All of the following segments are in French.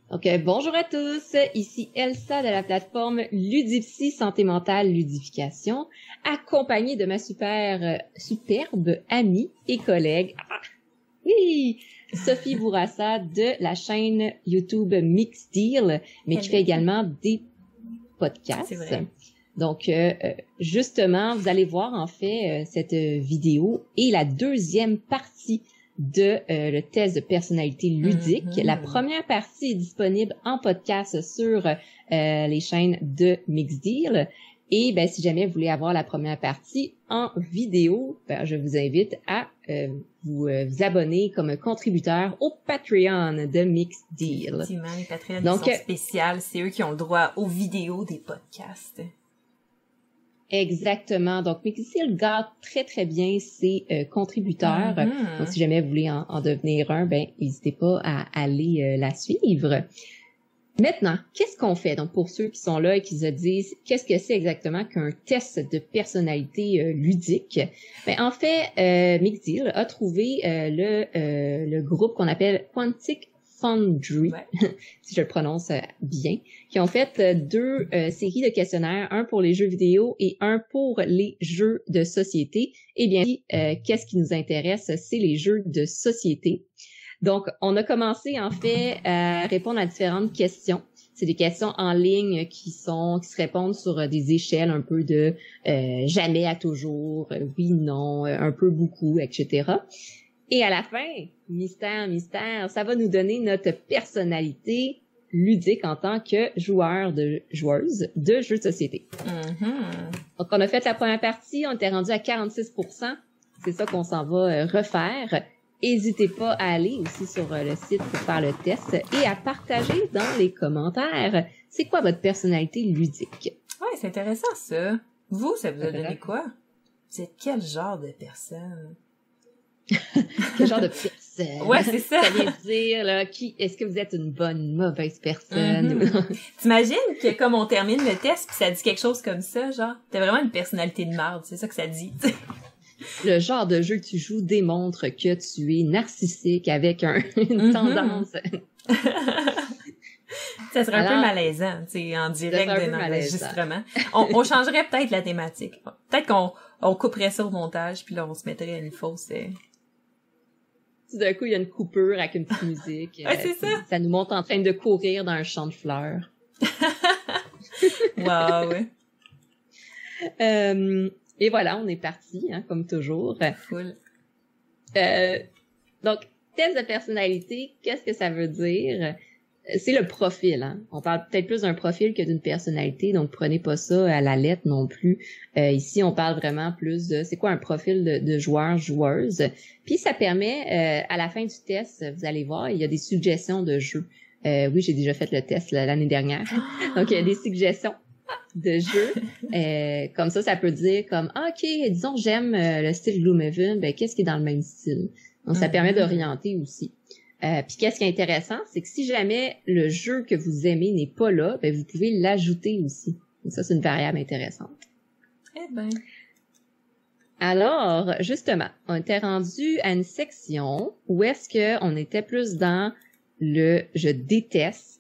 Donc, bonjour à tous, ici Elsa de la plateforme Ludipsy Santé Mentale Ludification, accompagnée de ma superbe amie et collègue, oui, Sophie Bourassa de la chaîne YouTube Mixed Deal, mais qui fait également des podcasts. C'est vrai. Donc, justement, vous allez voir en fait cette vidéo et la deuxième partie de le test de personnalité ludique. La première partie est disponible en podcast sur les chaînes de Mixed Deal. Et ben, si jamais vous voulez avoir la première partie en vidéo, ben, je vous invite à vous abonner comme contributeur au Patreon de Mixed Deal. Effectivement, les Patreons sont spéciales. C'est eux qui ont le droit aux vidéos des podcasts. Exactement. Donc, Mixed Deal garde très, très bien ses contributeurs. Donc, si jamais vous voulez en devenir un, ben, n'hésitez pas à aller la suivre. Maintenant, qu'est-ce qu'on fait? Donc, pour ceux qui sont là et qui se disent, qu'est-ce que c'est exactement qu'un test de personnalité ludique? Ben, en fait, Mixed Deal a trouvé le groupe qu'on appelle Quantic Foundry, si je le prononce bien, qui ont fait deux séries de questionnaires, un pour les jeux vidéo et un pour les jeux de société. Eh bien, qu'est-ce qui nous intéresse? C'est les jeux de société. Donc, on a commencé en fait à répondre à différentes questions. C'est des questions en ligne qui se répondent sur des échelles un peu de jamais à toujours, oui, non, un peu beaucoup, etc. Et à la fin, mystère, ça va nous donner notre personnalité ludique en tant que joueuse de jeux de société. Donc, on a fait la première partie, on était rendu à 46%. C'est ça qu'on s'en va refaire. N'hésitez pas à aller aussi sur le site pour faire le test et à partager dans les commentaires c'est quoi votre personnalité ludique. Ouais, c'est intéressant ça. Vous, ça vous a donné quoi? Vous êtes quel genre de personne? Quel genre de personne? Ouais, c'est ça. Ça vient dire, là, est-ce que vous êtes une bonne, une mauvaise personne? T'imagines que comme on termine le test pis ça dit quelque chose comme ça, genre, t'as vraiment une personnalité de marde, c'est ça que ça dit, t'sais. Le genre de jeu que tu joues démontre que tu es narcissique avec une tendance. Ça serait un peu malaisant, tu sais, en direct d'un enregistrement. On changerait peut-être la thématique. Peut-être qu'on couperait ça au montage, puis là, on se mettrait à une fausse... Tout d'un coup, il y a une coupure avec une petite musique. Ouais, c'est ça. Ça nous montre en train de courir dans un champ de fleurs. Wow, ouais. Et voilà, on est parti, hein, comme toujours. Cool. Donc, test de personnalité, qu'est-ce que ça veut dire? C'est le profil, hein. On parle peut-être plus d'un profil que d'une personnalité, donc prenez pas ça à la lettre non plus. Ici, on parle vraiment plus de c'est quoi un profil de joueur-joueuse. Puis ça permet, à la fin du test, vous allez voir, il y a des suggestions de jeux. Oui, j'ai déjà fait le test l'année dernière. Donc, il y a des suggestions de jeux. Comme ça peut dire comme OK, disons j'aime le style Gloomhaven, ben qu'est-ce qui est dans le même style? Donc, ça permet d'orienter aussi. Puis qu'est-ce qui est intéressant, c'est que si jamais le jeu que vous aimez n'est pas là, ben vous pouvez l'ajouter aussi. Donc ça, c'est une variable intéressante. Eh ben. Alors, justement, on était rendu à une section où est-ce que on était plus dans le je déteste,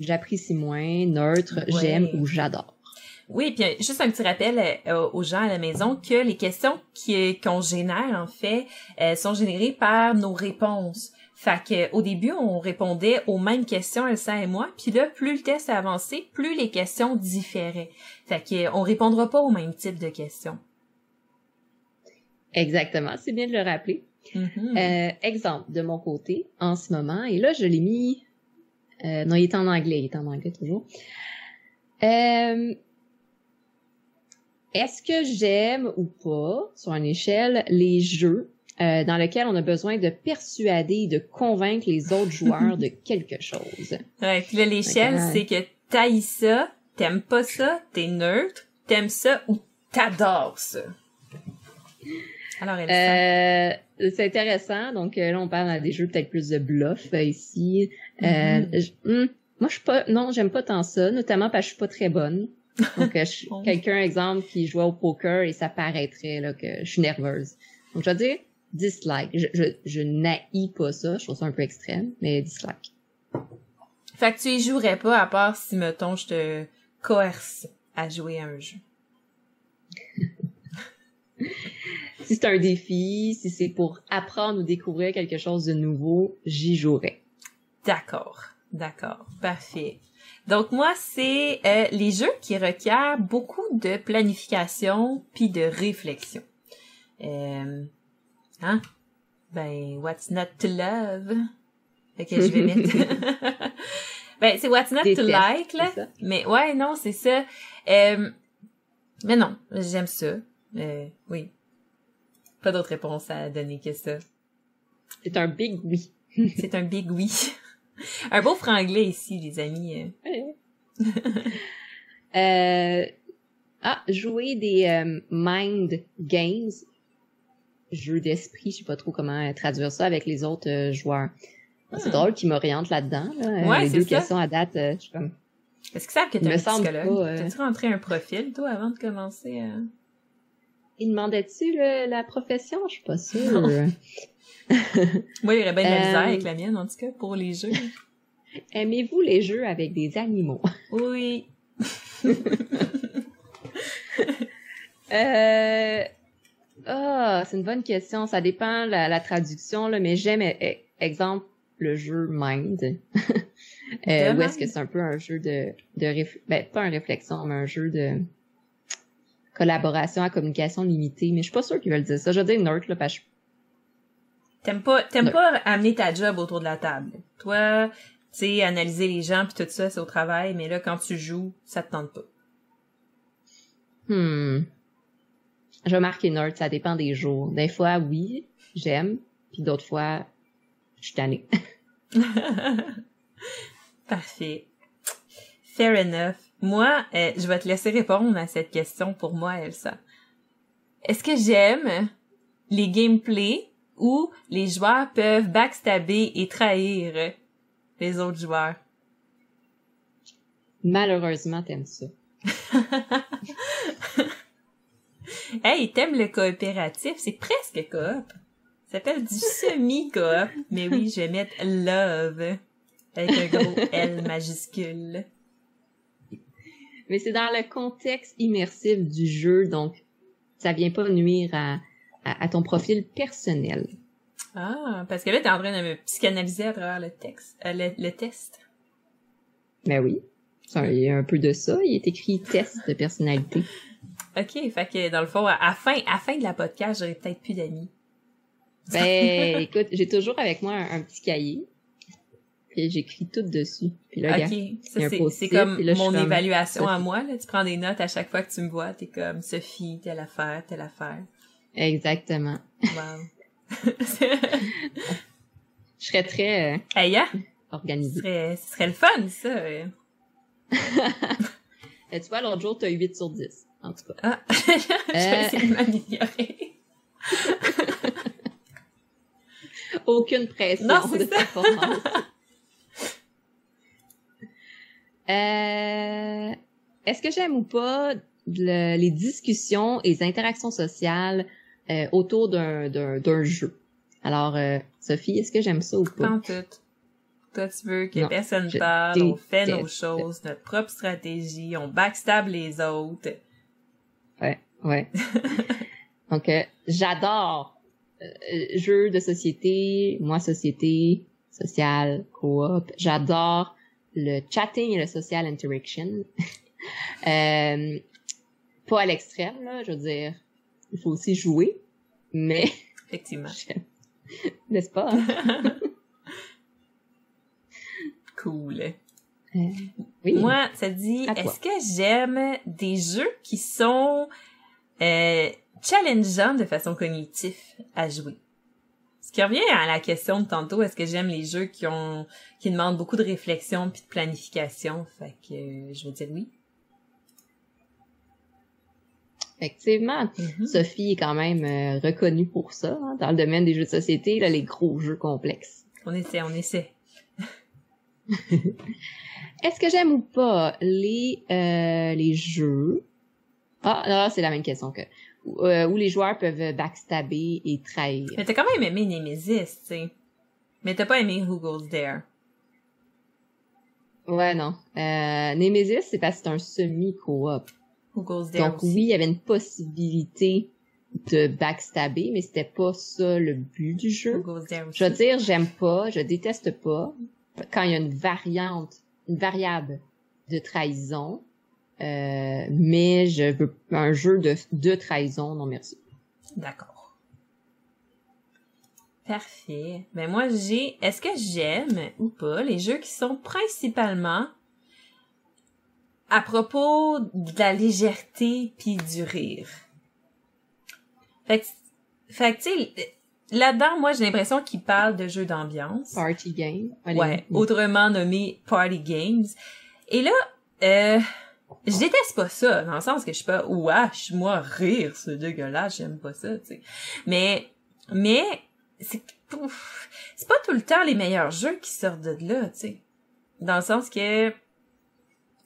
j'apprécie moins, neutre, j'aime ou j'adore. Oui, puis juste un petit rappel aux gens à la maison que les questions qu'on génère, en fait, sont générées par nos réponses. Fait que au début, on répondait aux mêmes questions, Elsa et moi, puis là, plus le test a avancé, plus les questions différaient. Fait que on répondra pas au même type de questions. Exactement, c'est bien de le rappeler. Exemple, de mon côté, en ce moment, et là, je l'ai mis... non, il est en anglais toujours. Est-ce que j'aime ou pas, sur une échelle, les jeux dans lesquels on a besoin de persuader et de convaincre les autres joueurs de quelque chose? Ouais, puis là, l'échelle, c'est que t'haïs ça, t'aimes pas ça, t'es neutre, t'aimes ça ou t'adores ça. Alors, c'est intéressant. Donc là, on parle des jeux peut-être plus de bluff ici. Moi, j'aime pas tant ça, notamment parce que je suis pas très bonne. Donc, quelqu'un, exemple, qui jouait au poker et ça paraîtrait là que je suis nerveuse. Donc, je vais dire dislike. Je n'haïs pas ça. Je trouve ça un peu extrême, mais dislike. Fait que tu y jouerais pas à part si, mettons, je te coerce à jouer à un jeu. Si c'est un défi, si c'est pour apprendre ou découvrir quelque chose de nouveau, j'y jouerais. D'accord, parfait. Donc moi, c'est les jeux qui requièrent beaucoup de planification puis de réflexion. Hein? Ben, what's not to love? Fait que je vais mettre... ben, c'est what's not to like, là. Mais ouais, non, c'est ça. Mais non, j'aime ça. Oui. Pas d'autre réponse à donner que ça. C'est un big oui. C'est un big oui. Un beau franglais ici, les amis. Jouer des mind games, jeux d'esprit, je sais pas trop comment traduire ça avec les autres joueurs. C'est drôle qu'ils m'orientent là-dedans. Là. Ouais, les c'est deux ça. questions à date, je suis comme... Est-ce qu'ils savent que t'es un psychologue? Pas, T'as-tu rentré un profil, toi, avant de commencer à... Il demandait-tu la profession? Je suis pas sûre. Moi, il y aurait bien de la misère avec la mienne, en tout cas, pour les jeux. Aimez-vous les jeux avec des animaux? Oui. C'est une bonne question. Ça dépend la traduction, là, mais j'aime, exemple, le jeu Mind. Où est-ce que c'est un peu un jeu pas un réflexion, mais un jeu de collaboration à communication limitée. Mais je suis pas sûre qu'ils veulent dire ça. Je veux dire nerd, là, parce que T'aimes pas amener ta job autour de la table. Toi, tu sais, analyser les gens pis tout ça, c'est au travail, mais là, quand tu joues, ça te tente pas. Je vais marquer nerd, ça dépend des jours. Des fois, oui, j'aime, puis d'autres fois, je suis tannée. Parfait. Fair enough. Moi, je vais te laisser répondre à cette question pour moi, Elsa. Est-ce que j'aime les gameplays où les joueurs peuvent backstabber et trahir les autres joueurs? Malheureusement, t'aimes ça. Hey, t'aimes le coopératif? C'est presque coop. Ça s'appelle du semi-coop. Mais oui, je vais mettre love avec un gros L majuscule. Mais c'est dans le contexte immersif du jeu, donc ça vient pas nuire à ton profil personnel. Ah, parce que là, t'es en train de me psychanalyser à travers le texte, le test. Ben oui. Il y a un peu de ça. Il est écrit test de personnalité. OK, fait que dans le fond, à fin de la podcast, j'aurais peut-être plus d'amis. Ben, écoute, j'ai toujours avec moi un petit cahier. Puis j'écris tout dessus. Puis là, OK, ça c'est comme là, mon évaluation à moi. Là. Tu prends des notes à chaque fois que tu me vois. T'es comme Sophie, telle affaire, telle affaire. Exactement. Wow. Je serais très organisée. Ce serait le fun, ça. Tu vois, l'autre jour, t'as 8 sur 10. En tout cas. Ah, je vais essayer de m'améliorer. Aucune pression de performance. Est-ce que j'aime ou pas les discussions et les interactions sociales autour d'un jeu? Alors, Sophie, est-ce que j'aime ça ou pas? Pas en tout. Toi, tu veux que personne parle, on fait nos choses, notre propre stratégie, on backstab les autres. Ouais. Donc, j'adore jeux de société, société, social, coop. J'adore le chatting et le social interaction. Pas à l'extrême, là, je veux dire, il faut aussi jouer, mais... Effectivement. N'est-ce pas? Hein? Cool. Oui. Moi, ça dit, est-ce que j'aime des jeux qui sont challengeants de façon cognitive à jouer? Ce qui revient à la question de tantôt, est-ce que j'aime les jeux qui demandent beaucoup de réflexion puis de planification? Fait que je veux dire oui. Effectivement. Sophie est quand même reconnue pour ça, hein, dans le domaine des jeux de société, là, les gros jeux complexes. On essaie. Est-ce que j'aime ou pas les jeux? Ah, là, c'est la même question que où les joueurs peuvent backstabber et trahir. Mais t'as quand même aimé Nemesis, tu sais. Mais t'as pas aimé Who Goes There. Ouais, non. Nemesis, c'est parce que c'est un semi-co-op. Who Goes There Donc aussi. oui, il y avait une possibilité de backstabber, mais c'était pas ça le but du Who jeu. Goes There aussi. Je veux dire, j'aime pas, je déteste pas quand il y a une variable de trahison, mais je veux un jeu de trahison, non merci. D'accord. Parfait. Ben moi, est-ce que j'aime ou pas les jeux qui sont principalement à propos de la légèreté puis du rire? Fait que tu sais, là-dedans, moi, j'ai l'impression qu'ils parlent de jeux d'ambiance. Party game. Ouais, autrement nommé party games. Et là, je déteste pas ça, dans le sens que je suis pas, wesh, moi, rire, c'est dégueulasse, j'aime pas ça, tu sais. Mais, c'est pas tout le temps les meilleurs jeux qui sortent de là, tu sais. Dans le sens que, tu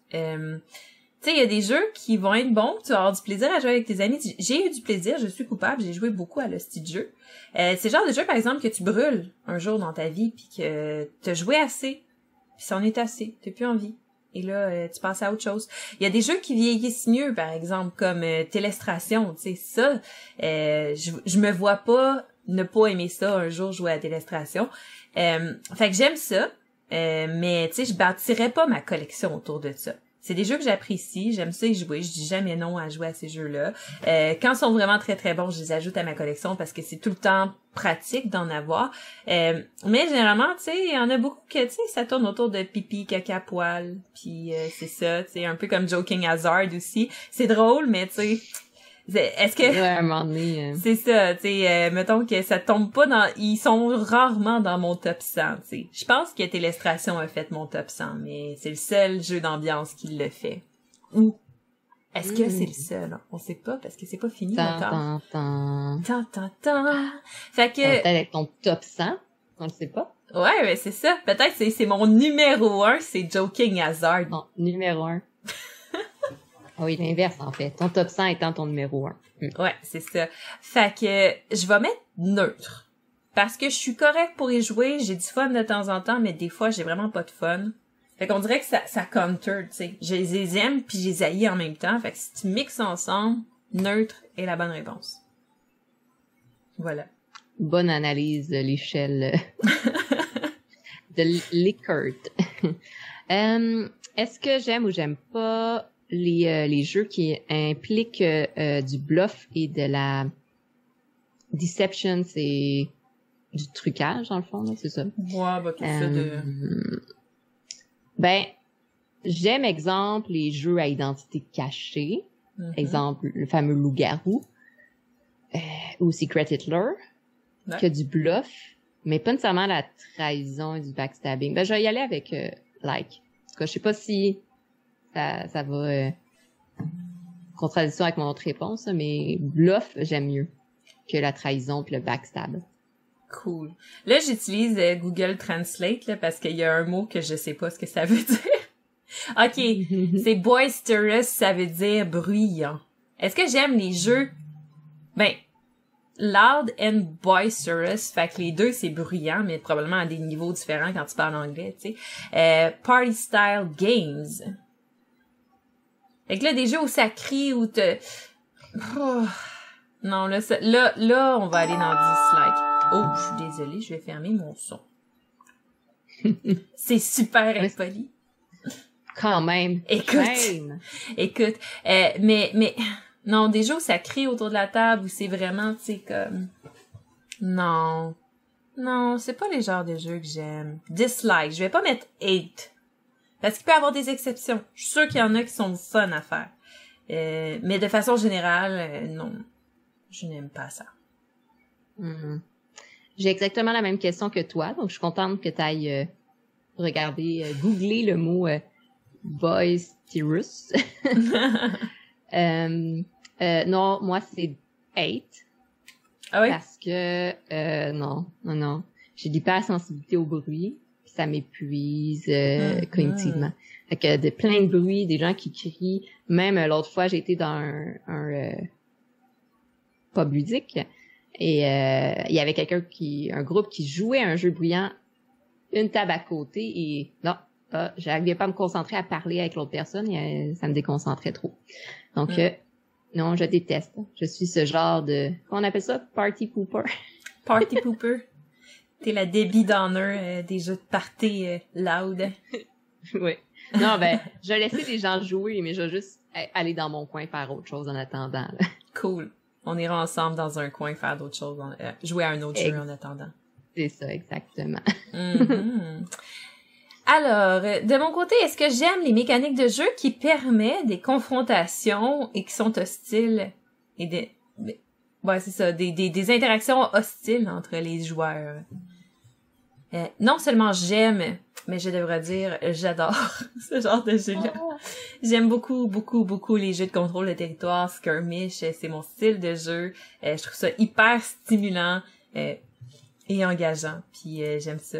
sais, il y a des jeux qui vont être bons, tu vas avoir du plaisir à jouer avec tes amis. J'ai eu du plaisir, je suis coupable, j'ai joué beaucoup à l'hostie de jeu. C'est le genre de jeu, par exemple, que tu brûles un jour dans ta vie, puis que t'as joué assez, puis c'en est assez, t'as plus envie. Et là, tu passes à autre chose. Il y a des jeux qui vieillissent mieux, par exemple, comme Télestration, tu sais, ça, je me vois pas ne pas aimer ça un jour jouer à Télestration. Fait que j'aime ça, mais tu sais, je bâtirais pas ma collection autour de ça. C'est des jeux que j'apprécie, j'aime ça y jouer, je dis jamais non à jouer à ces jeux-là. Quand ils sont vraiment très très bons, je les ajoute à ma collection parce que c'est tout le temps pratique d'en avoir. Mais généralement, tu sais, il y en a beaucoup que, tu sais, ça tourne autour de pipi, caca, poil, puis c'est ça, tu sais, un peu comme Joking Hazard aussi. C'est drôle, mais tu sais, est-ce que... Ouais, à un moment donné... C'est ça, tu sais, mettons que ça tombe pas dans... Ils sont rarement dans mon top 100, tu sais. Je pense que Télestration a fait mon top 100, mais c'est le seul jeu d'ambiance qui le fait. Ou est-ce que c'est le seul? On sait pas, parce que c'est pas fini encore. Fait que... Peut-être avec ton top 100, on le sait pas. Ouais, mais c'est ça. Peut-être c'est mon numéro 1, c'est Joking Hazard. Non, numéro 1. Oui, l'inverse, en fait. Ton top 100 étant ton numéro 1. Ouais, c'est ça. Fait que je vais mettre neutre. Parce que je suis correcte pour y jouer, j'ai du fun de temps en temps, mais des fois, j'ai vraiment pas de fun. Fait qu'on dirait que ça counter, tu sais. Je les aime puis je les haïs en même temps. Fait que si tu mixes ensemble, neutre est la bonne réponse. Voilà. Bonne analyse de l'échelle de Likert. Est-ce que j'aime ou j'aime pas les jeux qui impliquent du bluff et de la deception, c'est du trucage dans le fond, là, c'est ça? Ouais, bah tout ça de... Ben, j'aime exemple les jeux à identité cachée, exemple le fameux loup-garou ou Secret Hitler, qui a du bluff, mais pas nécessairement la trahison et du backstabbing. Ben, je vais y aller avec like. En tout cas, je sais pas si ça va contradiction avec mon autre réponse, mais bluff, j'aime mieux que la trahison puis le backstab. Cool. Là, j'utilise Google Translate là, parce qu'il y a un mot que je sais pas ce que ça veut dire. OK, c'est boisterous, ça veut dire bruyant. Est-ce que j'aime les jeux? Ben, loud and boisterous, fait que les deux, c'est bruyant, mais probablement à des niveaux différents quand tu parles anglais, tu sais. Party style games. Fait que là, des jeux où ça crie, où te... Oh. Non, là, on va aller dans dislike. Oh, je suis désolée, je vais fermer mon son. C'est super impoli. Quand même. Écoute, mais, non, des jeux où ça crie autour de la table, où c'est vraiment, tu sais, comme... Non, c'est pas les genres de jeux que j'aime. Dislike, je vais pas mettre hate. Parce qu'il peut y avoir des exceptions. Je suis sûre qu'il y en a qui sont fun à faire. Mais de façon générale, non. Je n'aime pas ça. J'ai exactement la même question que toi, donc je suis contente que tu ailles regarder, googler le mot boisterous. Non, moi c'est hate. Ah oui? Parce que non. J'ai de l'hypersensibilité au bruit, puis ça m'épuise cognitivement. Fait que de plein de bruit, des gens qui crient. Même l'autre fois, j'ai été dans un pub ludique et il y avait un groupe qui jouait à un jeu bruyant, une table à côté et non, j'arrivais pas à me concentrer à parler avec l'autre personne et ça me déconcentrait trop. Donc, non, je déteste. Je suis ce genre de... Comment on appelle ça? Party pooper. Party pooper. T'es la Debbie Downer des jeux de party loud. Oui. Non, ben, je vais laisser les gens jouer, mais je vais juste aller dans mon coin faire autre chose en attendant. Là. Cool. On ira ensemble dans un coin faire d'autres choses, jouer à un autre jeu en attendant. C'est ça, exactement. Mm-hmm. Alors, de mon côté, est-ce que j'aime les mécaniques de jeu qui permettent des confrontations et qui sont hostiles et ouais, c'est ça, des interactions hostiles entre les joueurs? Non seulement j'aime, mais je devrais dire j'adore ce genre de jeu-là. J'aime beaucoup, beaucoup, beaucoup les jeux de contrôle de territoire, skirmish, c'est mon style de jeu. Je trouve ça hyper stimulant et engageant, puis j'aime ça.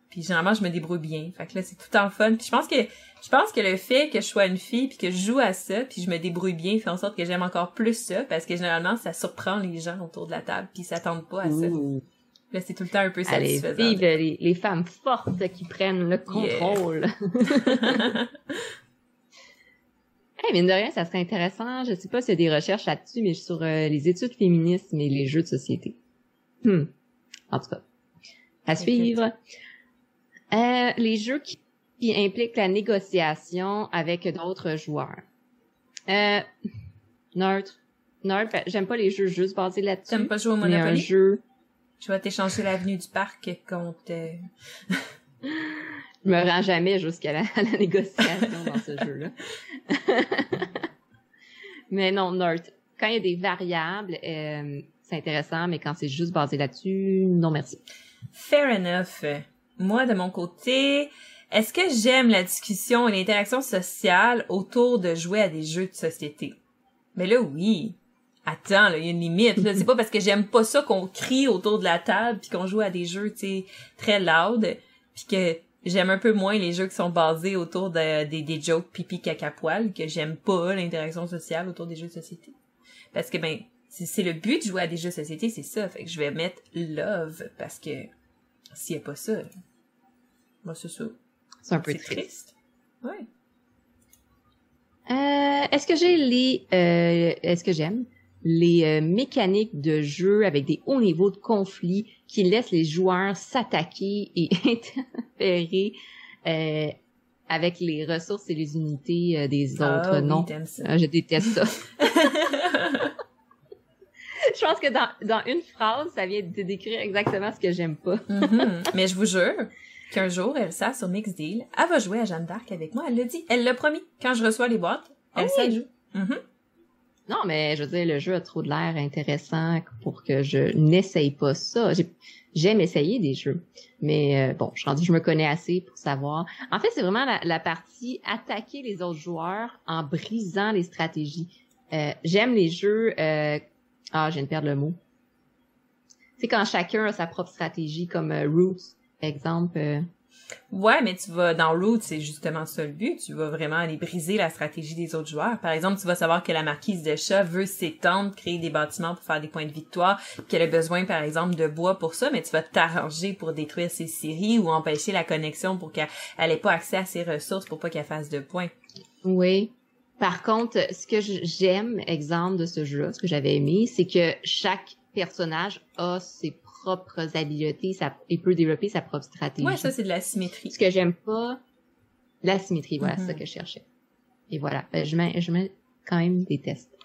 Puis généralement, je me débrouille bien. Fait que là, c'est tout le temps le fun. Puis je pense que le fait que je sois une fille puis que je joue à ça puis je me débrouille bien fait en sorte que j'aime encore plus ça parce que généralement, ça surprend les gens autour de la table puis ils s'attendent pas à ça. Là, c'est tout le temps un peu satisfaisant. Allez, vive les femmes fortes qui prennent le contrôle. Yeah. Hey, mine de rien, ça serait intéressant. Je sais pas s'il y a des recherches là-dessus, mais sur les études féministes et les jeux de société. En tout cas, à suivre. Les jeux qui impliquent la négociation avec d'autres joueurs. Neutre. J'aime pas les jeux juste basés là-dessus. T'aimes pas jouer au Monopoly? Un jeu... Je vais t'échanger l'avenue du parc contre... Je me rends jamais jusqu'à la négociation dans ce jeu-là. Mais non, neutre. Quand il y a des variables, c'est intéressant, mais quand c'est juste basé là-dessus, non merci. Fair enough. Moi, de mon côté, est-ce que j'aime la discussion et l'interaction sociale autour de jouer à des jeux de société? Mais là, oui. Attends, là, il y a une limite. Là, c'est pas parce que j'aime pas ça qu'on crie autour de la table puis qu'on joue à des jeux, tu sais, très loud, puis que j'aime un peu moins les jeux qui sont basés autour des jokes pipi caca poil, que j'aime pas l'interaction sociale autour des jeux de société. Parce que ben, c'est le but de jouer à des jeux de société, c'est ça. Fait que je vais mettre love parce que s'il y a pas ça, moi c'est ça. C'est un peu triste. Ouais. Est-ce que j'aime les mécaniques de jeu avec des hauts niveaux de conflit qui laissent les joueurs s'attaquer et interférer avec les ressources et les unités des autres? Non, oui, ça. Je déteste ça. Je pense que dans une phrase, ça vient de décrire exactement ce que j'aime pas. Mais je vous jure qu'un jour, Elsa, sur Mixed Deal, elle va jouer à Jeanne d'Arc avec moi. Elle l'a dit. Elle l'a promis. Quand je reçois les boîtes, Elsa joue. Non, mais je veux dire, le jeu a trop de l'air intéressant pour que je n'essaye pas ça. J'aime essayer des jeux, mais bon, je me connais assez pour savoir. En fait, c'est vraiment la partie attaquer les autres joueurs en brisant les stratégies. J'aime les jeux... je viens de perdre le mot. C'est quand chacun a sa propre stratégie, comme Roots, exemple. Ouais, mais tu vas dans Root, c'est justement ça le but. Tu vas vraiment aller briser la stratégie des autres joueurs. Par exemple, tu vas savoir que la marquise de chat veut s'étendre, créer des bâtiments pour faire des points de victoire, qu'elle a besoin, par exemple, de bois pour ça, mais tu vas t'arranger pour détruire ses scieries ou empêcher la connexion pour qu'elle ait pas accès à ses ressources pour pas qu'elle fasse de points. Oui. Par contre, ce que j'aime, exemple de ce jeu-là, ce que j'avais aimé, c'est que chaque personnage a ses propres habiletés et peut développer sa propre stratégie. Ouais, ça, c'est de la symétrie. Ce que j'aime pas, la symétrie, voilà, c'est ça que je cherchais. Et voilà, je mets quand même des tests.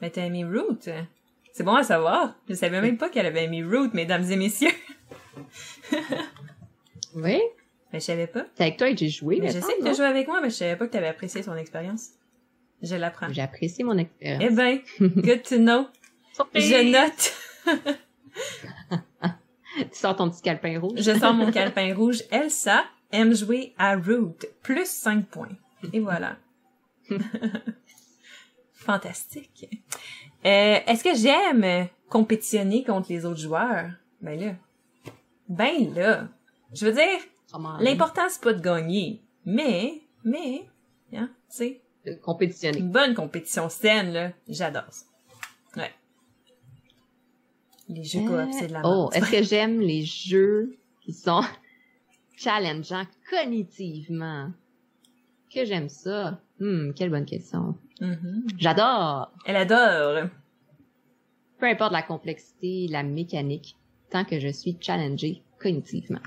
Mais t'as aimé Root? C'est bon à savoir. Je savais même pas qu'elle avait aimé Root, mesdames et messieurs. Oui? Mais je savais pas. C'est avec toi que j'ai joué. Mais je sais que t'as joué avec moi, mais je savais pas que t'avais apprécié son expérience. Je l'apprends. J'ai apprécié mon expérience. Eh ben, good to know. Je note. Tu sors ton petit calepin rouge. Je sors mon calepin rouge. Elsa aime jouer à Root. Plus 5 points. Et voilà. Fantastique. Est-ce que j'aime compétitionner contre les autres joueurs? Ben là. Je veux dire, l'important c'est pas de gagner. Mais, hein, tu sais. Compétitionner. Une bonne compétition saine, là. J'adore ça. Ouais. Les jeux coop, c'est de la merde. Est-ce que j'aime les jeux qui challengeant cognitivement? Que j'aime ça? Quelle bonne question. J'adore! Elle adore! Peu importe la complexité, la mécanique, tant que je suis challengée cognitivement.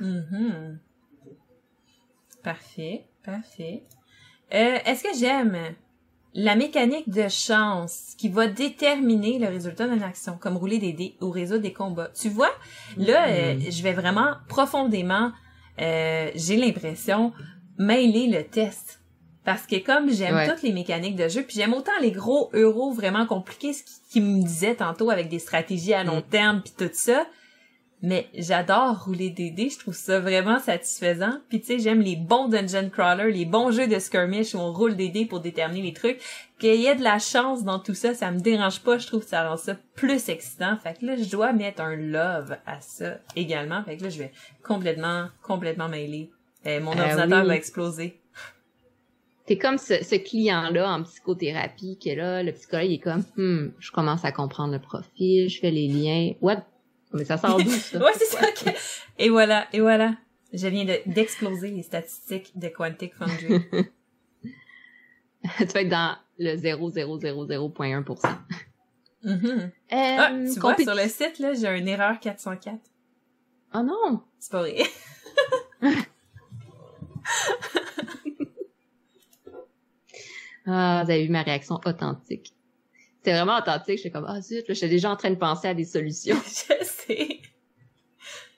Parfait. Est-ce que j'aime la mécanique de chance qui va déterminer le résultat d'une action, comme rouler des dés ou résoudre des combats? Tu vois, là, je vais vraiment profondément, j'ai l'impression, mêler le test. Parce que comme j'aime toutes les mécaniques de jeu, puis j'aime autant les gros euros vraiment compliqués, ce qui me disait tantôt avec des stratégies à long terme puis tout ça, mais j'adore rouler des dés, je trouve ça vraiment satisfaisant. Puis tu sais, j'aime les bons dungeon crawlers, les bons jeux de skirmish où on roule des dés pour déterminer les trucs. Qu'il y ait de la chance dans tout ça, ça me dérange pas, je trouve que ça rend ça plus excitant. Fait que là, je dois mettre un love à ça également. Fait que là, je vais complètement mêler. Mon ordinateur va exploser. T'es comme ce client-là en psychothérapie que là, le psychologue il est comme je commence à comprendre le profil, je fais les liens. What? Mais ça sort d'où, ça? Ouais, c'est ça. Okay. Et voilà. Je viens d'exploser les statistiques de Quantic Foundry. Tu vas être dans le 0,000.1%. Tu vois, sur le site, là, j'ai une erreur 404. Oh non! C'est pas vrai. Ah, vous avez vu ma réaction authentique. C'était vraiment authentique. J'étais comme, zut, là, j'étais déjà en train de penser à des solutions. Je sais.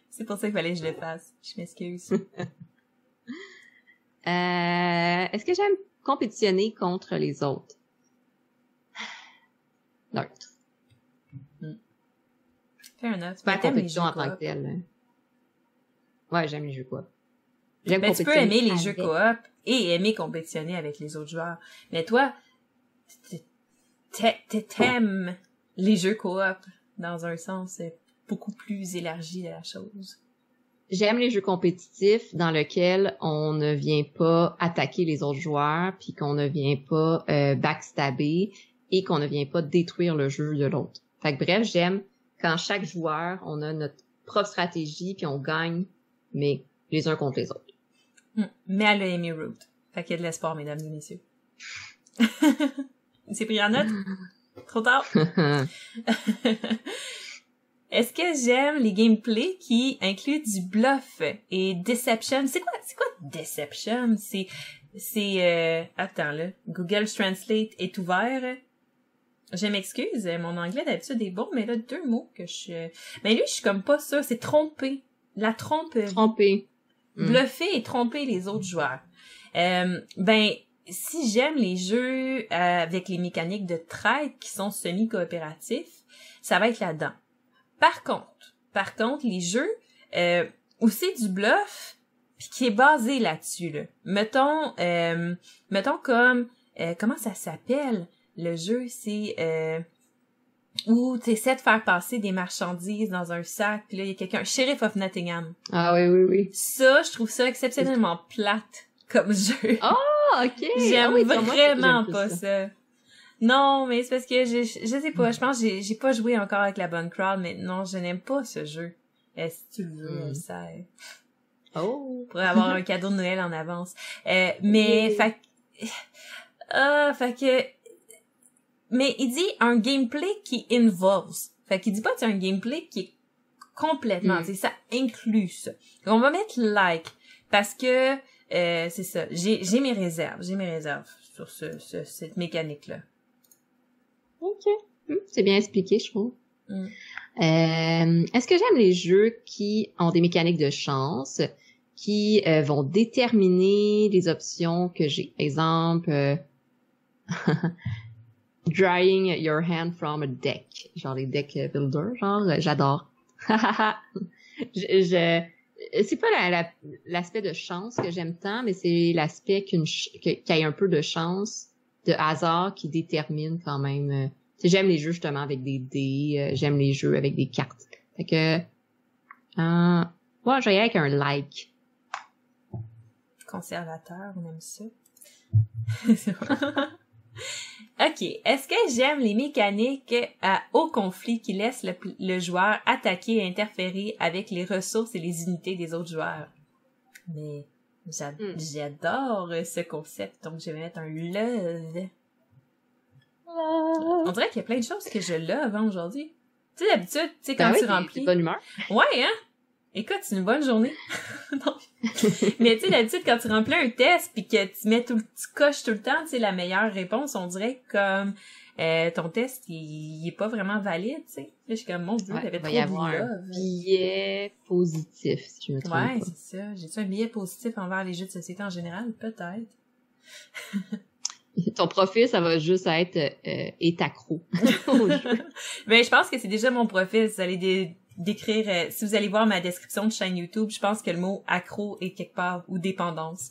C'est pour ça qu'il fallait que je le fasse. Je m'excuse. Est-ce que j'aime compétitionner contre les autres? Neutre. Fair enough. C'est pas la compétition en tant que telle. Hein. Ouais, j'aime les jeux coop. Tu peux aimer les jeux coop et aimer compétitionner avec les autres joueurs. Mais toi, t'aimes les jeux coop dans un sens beaucoup plus élargi de la chose. J'aime les jeux compétitifs dans lesquels on ne vient pas attaquer les autres joueurs, puis qu'on ne vient pas backstabber et qu'on ne vient pas détruire le jeu de l'autre. Fait que bref, j'aime quand chaque joueur, on a notre propre stratégie, puis on gagne, mais les uns contre les autres. Mais elle a aimé Root. Fait qu'il y a de l'espoir, mesdames et messieurs. C'est pris en note? Trop tard? Est-ce que j'aime les gameplays qui incluent du bluff et deception? C'est quoi deception? Attends là. Google Translate est ouvert. Je m'excuse, mon anglais d'habitude est bon, mais là, 2 mots que mais lui, je suis comme pas sûre. C'est tromper. La tromperie. Tromper. Bluffer et tromper les autres joueurs. Si j'aime les jeux avec les mécaniques de traite qui sont semi-coopératifs, ça va être là-dedans. Par contre, les jeux où c'est du bluff puis qui est basé là-dessus là. Mettons comme comment ça s'appelle le jeu, c'est où tu essaies de faire passer des marchandises dans un sac, puis là il y a quelqu'un, Sheriff of Nottingham. Ah oui. Ça, je trouve ça exceptionnellement plate comme jeu. Oh, OK. J'aime vraiment pas ça. Non, mais c'est parce que je sais pas, je pense que j'ai pas joué encore avec la bonne crowd, mais non, je n'aime pas ce jeu. Si tu le veux, ça. Oh! Pour avoir un cadeau de Noël en avance. Fait mais il dit un gameplay qui involves. Fait qu'il dit pas que c'est un gameplay qui est complètement, tu sais, ça inclut ça. Donc, on va mettre like parce que c'est ça, j'ai mes réserves sur cette mécanique là. OK. C'est bien expliqué, je trouve. Est-ce que j'aime les jeux qui ont des mécaniques de chance, qui vont déterminer les options que j'ai? Exemple, drawing your hand from a deck. Genre les deck builder, j'adore. C'est pas l'aspect de chance que j'aime tant, mais c'est l'aspect qu'il y ait un peu de chance, de hasard qui détermine quand même. J'aime les jeux justement avec des dés, j'aime les jeux avec des cartes. Fait que, je vais y aller avec un like. Conservateur, on aime ça. OK. Est-ce que j'aime les mécaniques à haut conflit qui laissent le joueur attaquer et interférer avec les ressources et les unités des autres joueurs? Mais j'adore ce concept, donc je vais mettre un love. On dirait qu'il y a plein de choses que je love aujourd'hui. Tu sais, d'habitude, tu sais, quand tu remplis... t'es de bonne humeur. Ouais, hein? Écoute, c'est une bonne journée. Mais tu sais, d'habitude, quand tu remplis un test pis que tu coches tout le temps, tu sais, la meilleure réponse, on dirait comme ton test, il est pas vraiment valide, tu sais. Là, je suis comme, mon Dieu, t'avais trop de love. Un billet positif, si je me trompe pas. Ouais, c'est ça. J'ai-tu un billet positif envers les jeux de société en général? Peut-être. Ton profil, ça va juste être est accro au jeu. Ben, je pense que c'est déjà mon profil. Vous allez décrire, si vous allez voir ma description de chaîne YouTube, je pense que le mot accro est quelque part, ou dépendance.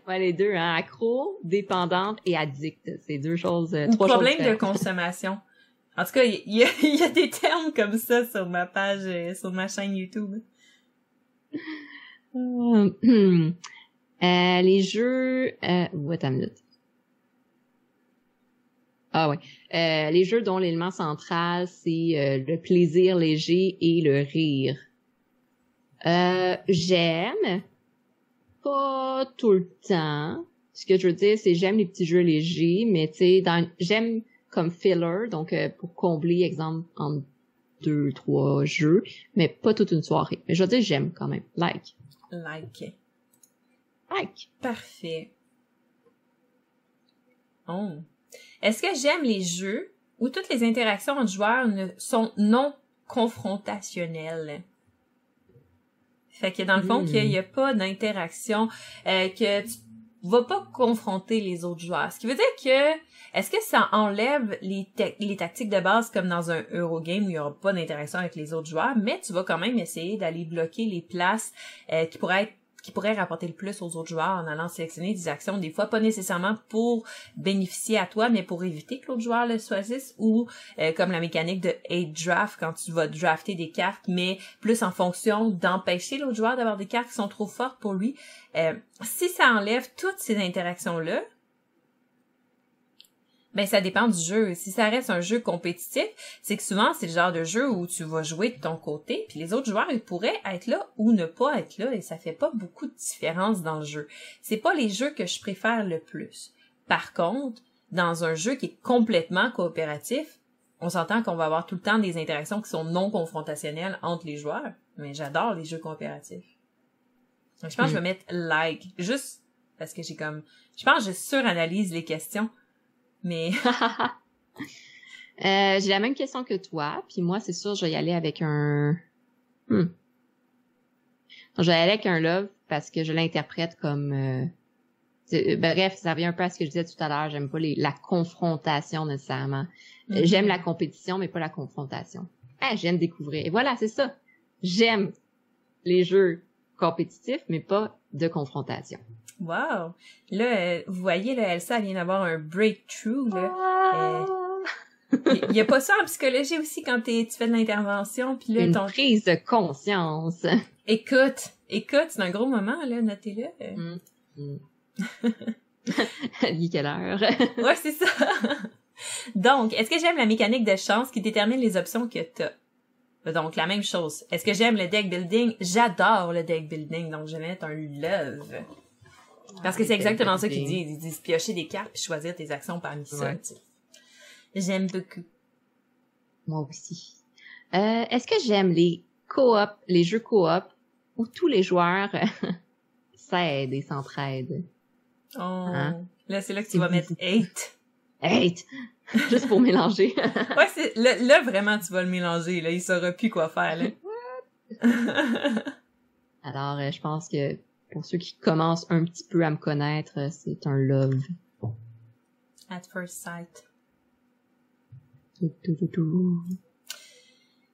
Ouais, les deux, hein, accro, dépendante et addict. C'est deux choses, trois choses problème de consommation. En tout cas, il y a des termes comme ça sur ma page, sur ma chaîne YouTube. Les jeux... Attends une minute. Ah ouais. Les jeux dont l'élément central, c'est le plaisir léger et le rire. J'aime. Pas tout le temps. Ce que je veux dire, c'est j'aime les petits jeux légers, mais tu sais, j'aime comme filler, donc pour combler, exemple, en 2-3 jeux, mais pas toute une soirée. Mais je veux dire, j'aime quand même. Like. Parfait. Oh. Est-ce que j'aime les jeux où toutes les interactions entre joueurs sont non confrontationnelles? Fait que dans le fond, qu'il y a pas d'interaction, que tu vas pas confronter les autres joueurs. Ce qui veut dire que, est-ce que ça enlève les tactiques de base comme dans un Eurogame où il y aura pas d'interaction avec les autres joueurs, mais tu vas quand même essayer d'aller bloquer les places qui pourraient rapporter le plus aux autres joueurs en allant sélectionner des actions, des fois pas nécessairement pour bénéficier à toi, mais pour éviter que l'autre joueur le choisisse, ou comme la mécanique de hate draft, quand tu vas drafter des cartes, mais plus en fonction d'empêcher l'autre joueur d'avoir des cartes qui sont trop fortes pour lui. Si ça enlève toutes ces interactions-là, ben ça dépend du jeu. Si ça reste un jeu compétitif, c'est que souvent c'est le genre de jeu où tu vas jouer de ton côté, puis les autres joueurs ils pourraient être là ou ne pas être là, et ça fait pas beaucoup de différence dans le jeu. C'est pas les jeux que je préfère le plus. Par contre, dans un jeu qui est complètement coopératif, on s'entend qu'on va avoir tout le temps des interactions qui sont non confrontationnelles entre les joueurs, mais j'adore les jeux coopératifs. Donc, je pense que je vais mettre like, juste parce que je pense que je suranalyse les questions. Mais j'ai la même question que toi, puis moi c'est sûr je vais y aller avec un je vais y aller avec un love parce que je l'interprète comme bref, ça revient un peu à ce que je disais tout à l'heure, j'aime pas la confrontation nécessairement. J'aime la compétition mais pas la confrontation. J'aime découvrir. Et voilà, c'est ça. J'aime les jeux compétitifs mais pas de confrontation. Wow! Là, vous voyez, là, Elsa vient d'avoir un breakthrough, là. Il y a pas ça en psychologie aussi quand tu fais de l'intervention, puis là, une prise de conscience. Écoute, c'est un gros moment, là, notez-le. Il est quelle heure? Ouais, c'est ça. Donc, est-ce que j'aime la mécanique de chance qui détermine les options que t'as? Donc, la même chose. Est-ce que j'aime le deck building? J'adore le deck building, donc je vais mettre un love. Parce que c'est exactement ça qu'ils disent. Ils disent piocher des cartes puis choisir tes actions parmi ça. Tu sais. J'aime beaucoup. Moi aussi. Est-ce que j'aime les jeux coop où tous les joueurs s'aident et s'entraident? Oh. Hein? Là, c'est là que tu vas mettre hate. Hate! Juste pour mélanger. Ouais, là, vraiment, tu vas le mélanger. Là, il saura plus quoi faire, là. Alors, je pense que pour ceux qui commencent un petit peu à me connaître, c'est un love. At first sight.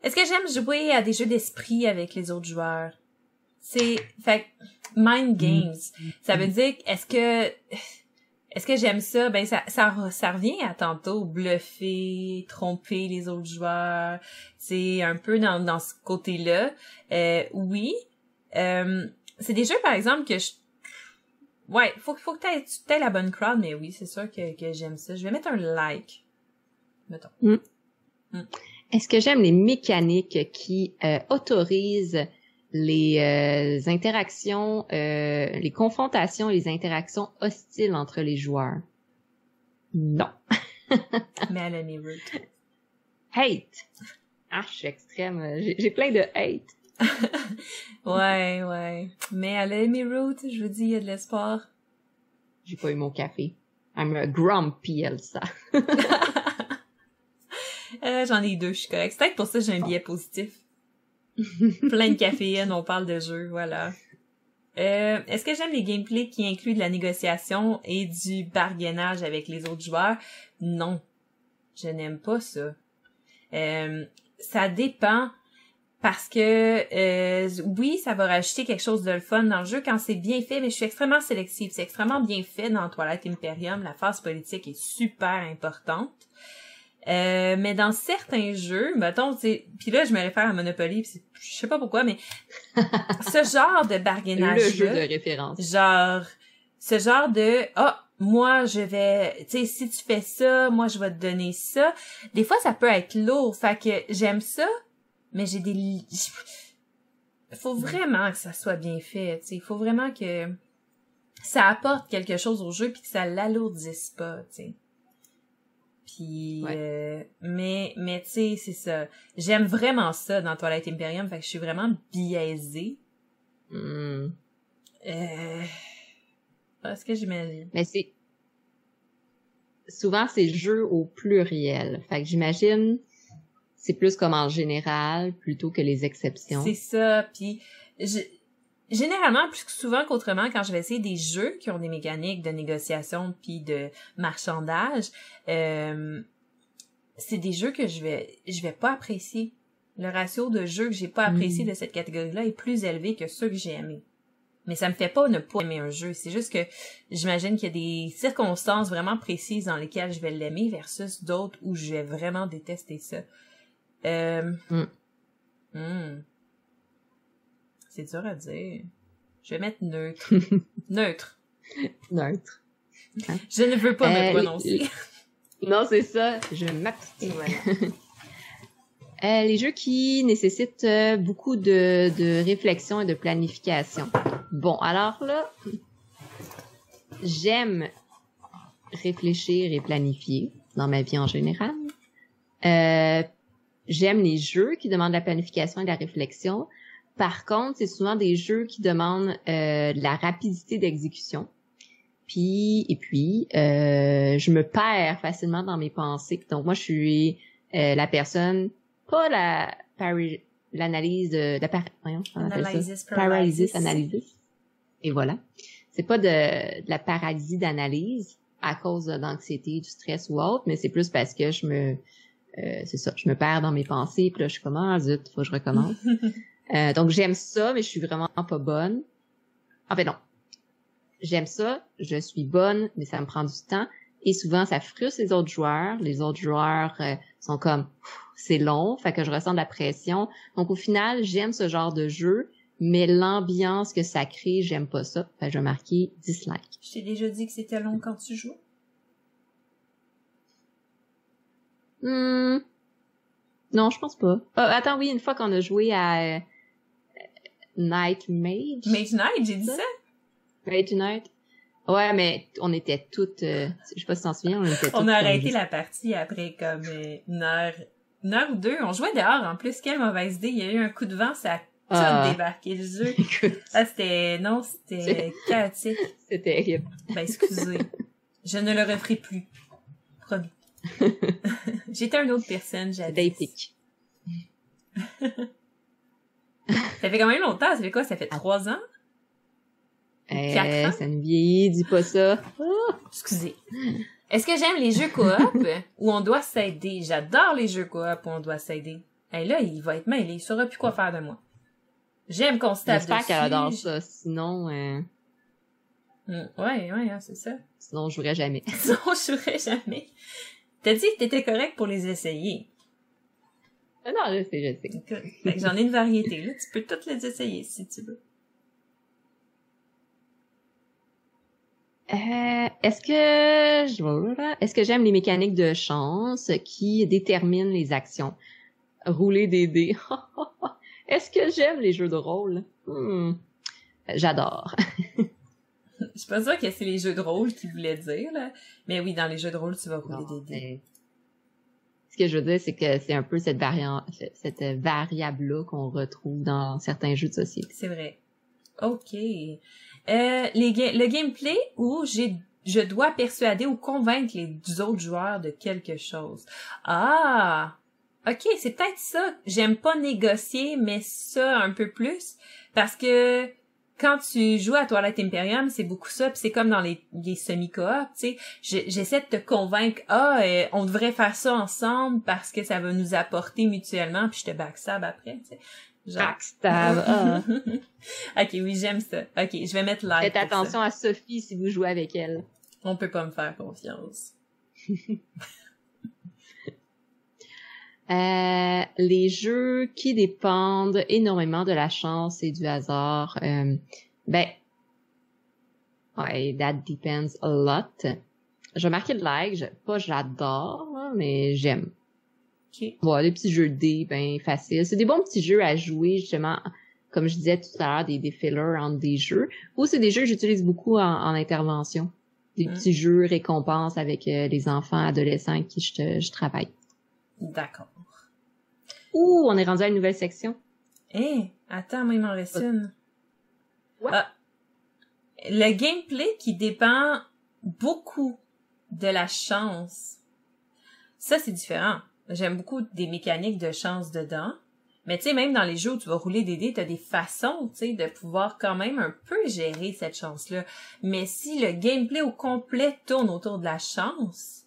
Est-ce que j'aime jouer à des jeux d'esprit avec les autres joueurs? Fait mind games. Ça veut dire, est-ce que j'aime ça? Ben, ça revient à tantôt, bluffer, tromper les autres joueurs. C'est un peu dans ce côté-là. Oui. C'est des jeux, par exemple, que ouais, faut que t'aies la bonne crowd, mais oui, c'est sûr que j'aime ça. Je vais mettre un like. Mettons. Est-ce que j'aime les mécaniques qui autorisent les interactions, les confrontations et les interactions hostiles entre les joueurs. Non. Melanie Root. Hate. Ah, je suis extrême. J'ai plein de hate. Ouais. Mais Melanie Root, je vous dis, il y a de l'espoir. J'ai pas eu mon café. I'm a grumpy Elsa. J'en ai 2, je suis correcte. C'est peut-être pour ça que j'ai un biais positif. Plein de caféine, on parle de jeu, voilà. Est-ce que j'aime les gameplays qui incluent de la négociation et du bargainage avec les autres joueurs? Non. Je n'aime pas ça. Ça dépend parce que oui, ça va rajouter quelque chose de le fun dans le jeu quand c'est bien fait, mais je suis extrêmement sélective. C'est extrêmement bien fait dans Twilight Imperium. La phase politique est super importante. Mais dans certains jeux, mettons, puis là, je me réfère à Monopoly, pis je sais pas pourquoi, mais ce genre de bargainage-là... Le jeu de référence. Ce genre de, moi, je vais, tu sais, si tu fais ça, moi, je vais te donner ça. Des fois, ça peut être lourd, fait que j'aime ça, mais faut vraiment que ça soit bien fait, tu sais. Il faut vraiment que ça apporte quelque chose au jeu puis que ça l'alourdisse pas, tu sais. Puis, ouais. Mais tu sais, c'est ça. J'aime vraiment ça dans Twilight Imperium, fait que je suis vraiment biaisée. Est-ce que j'imagine? Mais souvent, c'est jeu au pluriel. Fait que j'imagine, c'est plus comme en général, plutôt que les exceptions. C'est ça, puis généralement, plus souvent qu'autrement, quand je vais essayer des jeux qui ont des mécaniques de négociation puis de marchandage, c'est des jeux que je vais pas apprécier. Le ratio de jeux que j'ai pas apprécié de cette catégorie-là est plus élevé que ceux que j'ai aimés. Mais ça me fait pas ne pas aimer un jeu. C'est juste que j'imagine qu'il y a des circonstances vraiment précises dans lesquelles je vais l'aimer versus d'autres où je vais vraiment détester ça. C'est dur à dire. Je vais mettre neutre. Neutre. Neutre. Hein? Je ne veux pas me prononcer. Non, c'est ça. Je m'abstiens. Voilà. Les jeux qui nécessitent beaucoup de réflexion et de planification. Bon, alors là, j'aime réfléchir et planifier dans ma vie en général. J'aime les jeux qui demandent de la planification et de la réflexion. Par contre, c'est souvent des jeux qui demandent de la rapidité d'exécution. Puis, je me perds facilement dans mes pensées. Donc, moi, je suis la personne, pas l'analyse de paralysis analysis. Et voilà. C'est pas de la paralysie d'analyse à cause d'anxiété, du stress ou autre, mais c'est plus parce que je me perds dans mes pensées, puis là, je suis comme, zut, faut que je recommence. Donc, j'aime ça, mais je suis vraiment pas bonne. En fait, non. J'aime ça, je suis bonne, mais ça me prend du temps. Et souvent, ça frustre les autres joueurs. Les autres joueurs sont comme, c'est long, fait que je ressens de la pression. Donc, au final, j'aime ce genre de jeu, mais l'ambiance que ça crée, j'aime pas ça. Fait que je vais marquer dislike. Je t'ai déjà dit que c'était long quand tu joues? Non, je pense pas. Attends, oui, une fois qu'on a joué à Night Mage. Mage Knight, j'ai dit ça? Mage Knight. Ouais, mais on était toutes, je sais pas si t'en souviens, on était toutes. On a arrêté la partie après comme une heure ou deux. On jouait dehors en plus. Quelle mauvaise idée. Il y a eu un coup de vent, ça a tout débarqué le jeu. C'était chaotique. C'était terrible. Ben, excusez. Je ne le referai plus. Promis. J'étais une autre personne, j'avais. C'était épique. Ça fait quand même longtemps. Ça fait quoi? Ça fait 3 ans? 4 ans? Ça nous vieillit, dis pas ça. Excusez. Est-ce que j'aime les jeux coop où on doit s'aider? J'adore les jeux coop où on doit s'aider. Et là, il va être mêlé. Il saura plus quoi faire de moi. J'aime qu'on se tape dessus. J'espère qu'elle adore ça. Sinon, ouais, c'est ça. Sinon, je jouerais jamais. Sinon, je jouerais jamais. T'as dit que t'étais correct pour les essayer. Non, je sais. Fait que j'en ai une variété, là. Tu peux toutes les essayer, si tu veux. Est-ce que j'aime les mécaniques de chance qui déterminent les actions? Rouler des dés. Est-ce que j'aime les jeux de rôle? J'adore. Je suis pas sûre que c'est les jeux de rôle qu'il voulait dire, là. Mais oui, dans les jeux de rôle, tu vas rouler des dés. Ce que je veux dire, c'est que c'est un peu cette variable-là qu'on retrouve dans certains jeux de société. C'est vrai. OK. Le gameplay où je dois persuader ou convaincre les autres joueurs de quelque chose. Ah! OK, c'est peut-être ça. J'aime pas négocier, mais ça un peu plus. Parce que quand tu joues à Twilight Imperium, c'est beaucoup ça, puis c'est comme dans les semi-coop, tu sais, j'essaie de te convaincre, on devrait faire ça ensemble parce que ça va nous apporter mutuellement, puis je te backstab après, tu sais. Backstab, OK, oui, j'aime ça. OK, je vais mettre like. Faites attention à Sophie si vous jouez avec elle. On peut pas me faire confiance. Les jeux qui dépendent énormément de la chance et du hasard, that depends a lot. Je vais marquer le like, pas j'adore, mais j'aime. Okay. Voilà, des petits jeux de dés, ben faciles. C'est des bons petits jeux à jouer, justement, comme je disais tout à l'heure, des fillers entre des jeux. Ou c'est des jeux que j'utilise beaucoup en intervention. Des petits jeux récompenses avec les enfants, adolescents avec qui je travaille. D'accord. Ouh, on est rendu à une nouvelle section. Attends, moi, il m'en reste une. Ouais. Le gameplay qui dépend beaucoup de la chance. Ça, c'est différent. J'aime beaucoup des mécaniques de chance dedans. Mais tu sais, même dans les jeux où tu vas rouler des dés, t'as des façons, tu sais, de pouvoir quand même un peu gérer cette chance-là. Mais si le gameplay au complet tourne autour de la chance,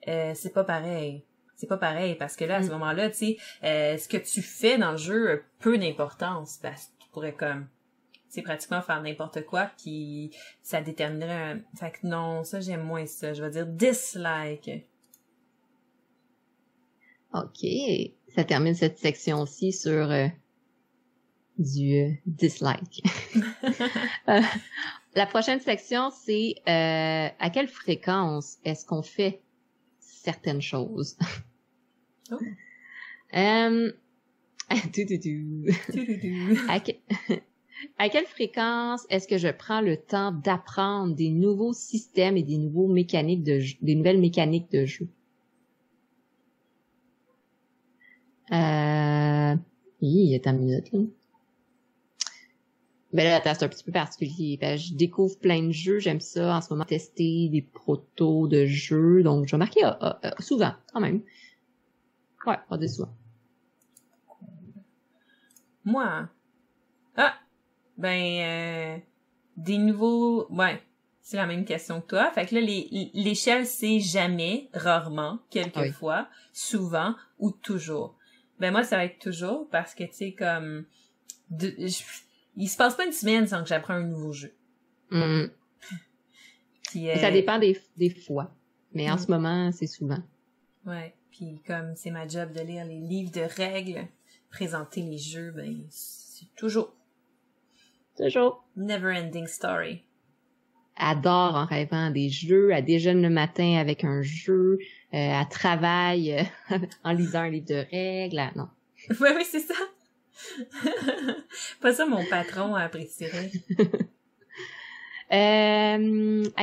c'est pas pareil. C'est pas pareil, parce que là, à ce moment-là, tu sais, ce que tu fais dans le jeu a peu d'importance, parce que tu pourrais comme, tu sais, pratiquement faire n'importe quoi, puis ça déterminerait un... Fait que non, ça, j'aime moins ça. Je vais dire dislike. OK. Ça termine cette section-ci sur du dislike. La prochaine section, c'est à quelle fréquence est-ce qu'on fait certaines choses? Oh. À quelle fréquence est-ce que je prends le temps d'apprendre des nouveaux systèmes et des nouvelles mécaniques de jeu? Il est en minute, là. Ben là, attends, c'est un petit peu particulier. Ben, je découvre plein de jeux. J'aime ça, en ce moment, tester des protos de jeux. Donc, je vais marquer souvent, quand même. Ouais, pas de souvent. Moi? Des nouveaux... Ouais, c'est la même question que toi. Fait que là, l'échelle, c'est jamais, rarement, quelquefois, souvent ou toujours. Ben moi, ça va être toujours parce que, tu sais, comme... il se passe pas une semaine sans que j'apprends un nouveau jeu. Puis, ça dépend des fois. Mais en ce moment, c'est souvent. Ouais. Puis comme c'est ma job de lire les livres de règles, présenter les jeux, ben c'est toujours. Toujours. Never ending story. Adore en rêvant des jeux, elle déjeune le matin avec un jeu, elle travaille en lisant un livre de règles. Non. Oui, c'est ça. Pas ça mon patron apprécierait. À